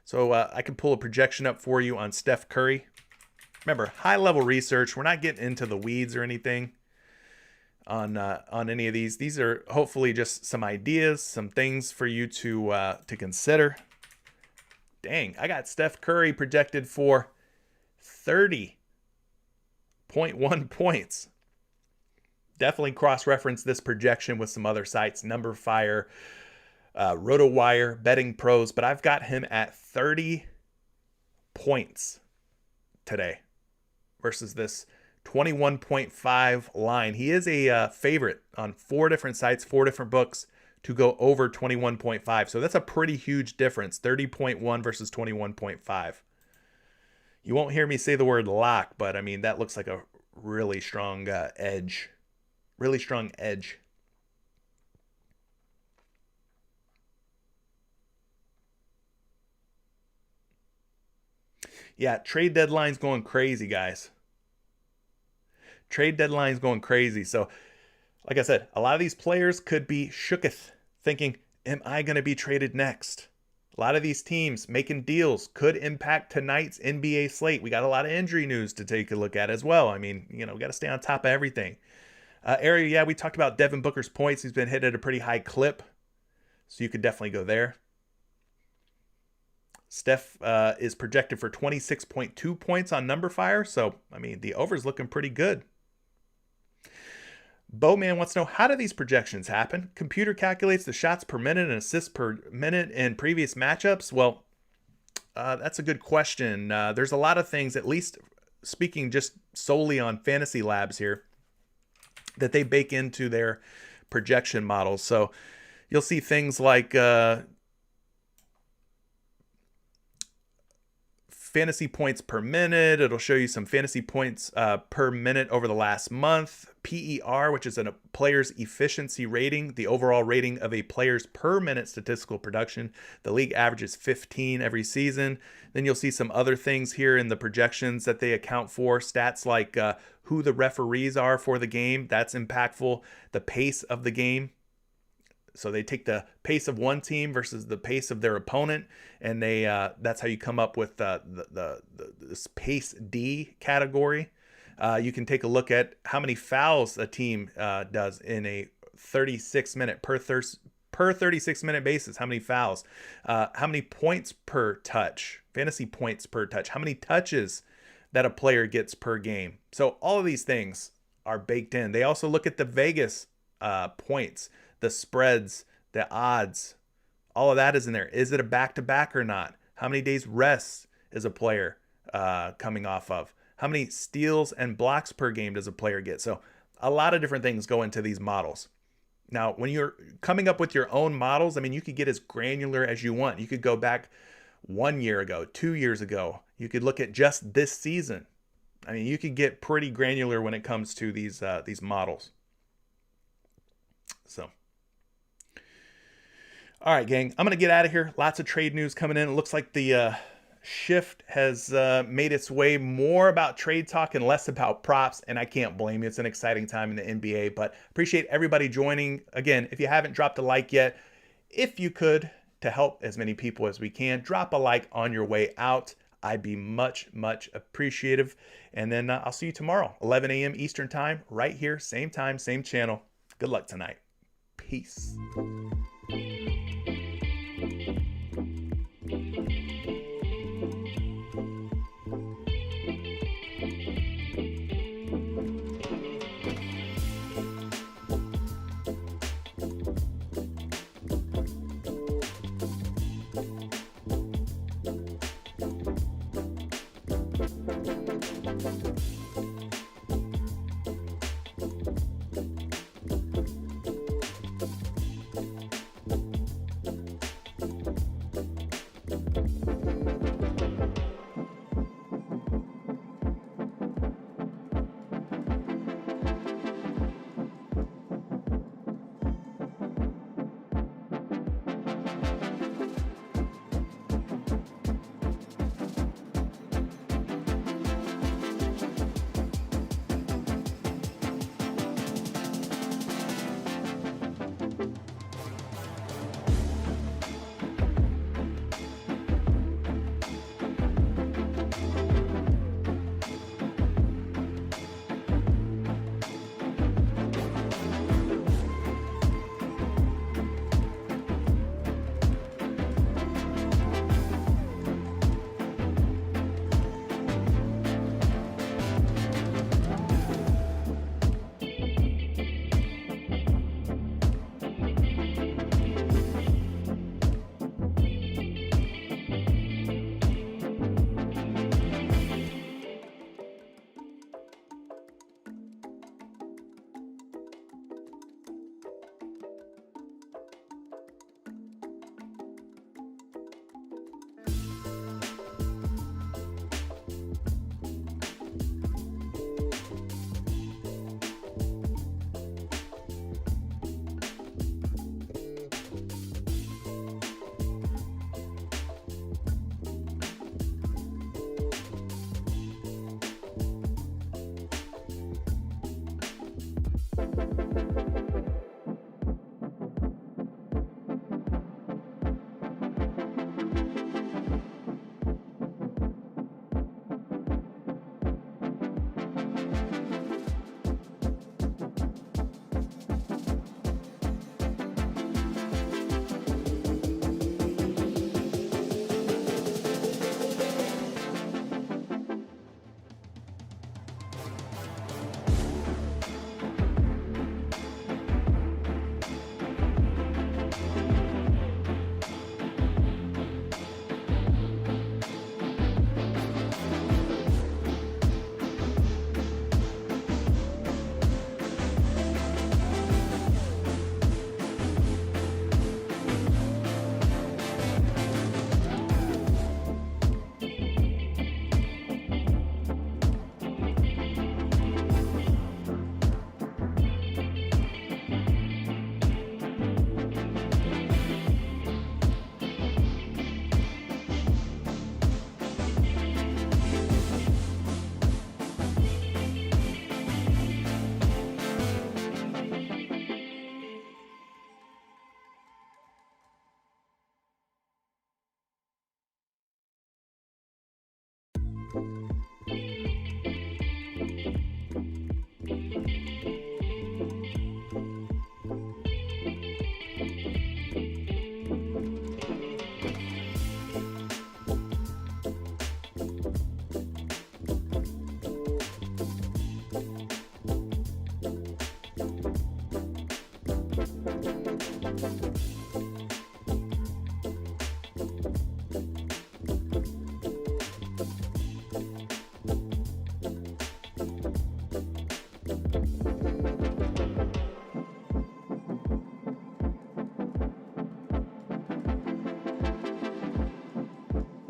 So I can pull a projection up for you on Steph Curry. Remember, high-level research. We're not getting into the weeds or anything on any of these. These are hopefully just some ideas, some things for you to consider. Dang, I got Steph Curry projected for 30.1 points. Definitely cross-reference this projection with some other sites, Number Fire, RotoWire, Betting Pros, but I've got him at 30 points today versus this 21.5 line. He is a favorite on 4 different sites, 4 different books to go over 21.5. So that's a pretty huge difference, 30.1 versus 21.5. You won't hear me say the word lock, but I mean, that looks like a really strong edge. Really strong edge. Yeah, trade deadline's going crazy, guys. Trade deadline's going crazy. So, like I said, a lot of these players could be shooketh, thinking, am I going to be traded next? A lot of these teams making deals could impact tonight's NBA slate. We got a lot of injury news to take a look at as well. I mean, we got to stay on top of everything. We talked about Devin Booker's points. He's been hit at a pretty high clip, so you could definitely go there. Steph is projected for 26.2 points on Number Fire. So, I mean, the over's looking pretty good. Bowman wants to know, how do these projections happen? Computer calculates the shots per minute and assists per minute in previous matchups. Well, that's a good question. There's a lot of things, at least speaking just solely on Fantasy Labs here, that they bake into their projection models. So you'll see things like fantasy points per minute. It'll show you some fantasy points per minute over the last month. PER, which is a player's efficiency rating, the overall rating of a player's per minute statistical production. The league averages 15 every season. Then you'll see some other things here in the projections that they account for. Stats like who the referees are for the game. That's impactful. The pace of the game. So they take the pace of one team versus the pace of their opponent, and they that's how you come up with this pace D category. You can take a look at how many fouls a team does in a 36-minute per 36-minute basis. How many fouls? How many points per touch? Fantasy points per touch. How many touches that a player gets per game? So all of these things are baked in. They also look at the Vegas points, the spreads, the odds. All of that is in there. Is it a back-to-back or not? How many days rest is a player coming off of? How many steals and blocks per game does a player get? So a lot of different things go into these models. Now, when you're coming up with your own models, I mean, you could get as granular as you want. You could go back 1 year ago, 2 years ago. You could look at just this season. I mean, you could get pretty granular when it comes to these models. So, all right, gang, I'm going to get out of here. Lots of trade news coming in. It looks like the shift has made its way more about trade talk and less about props, and I can't blame you. It's an exciting time in the NBA, but appreciate everybody joining. Again, if you haven't dropped a like yet, if you could, to help as many people as we can, drop a like on your way out. I'd be much, much appreciative. And then I'll see you tomorrow, 11 a.m. Eastern time, right here, same time, same channel. Good luck tonight. Peace.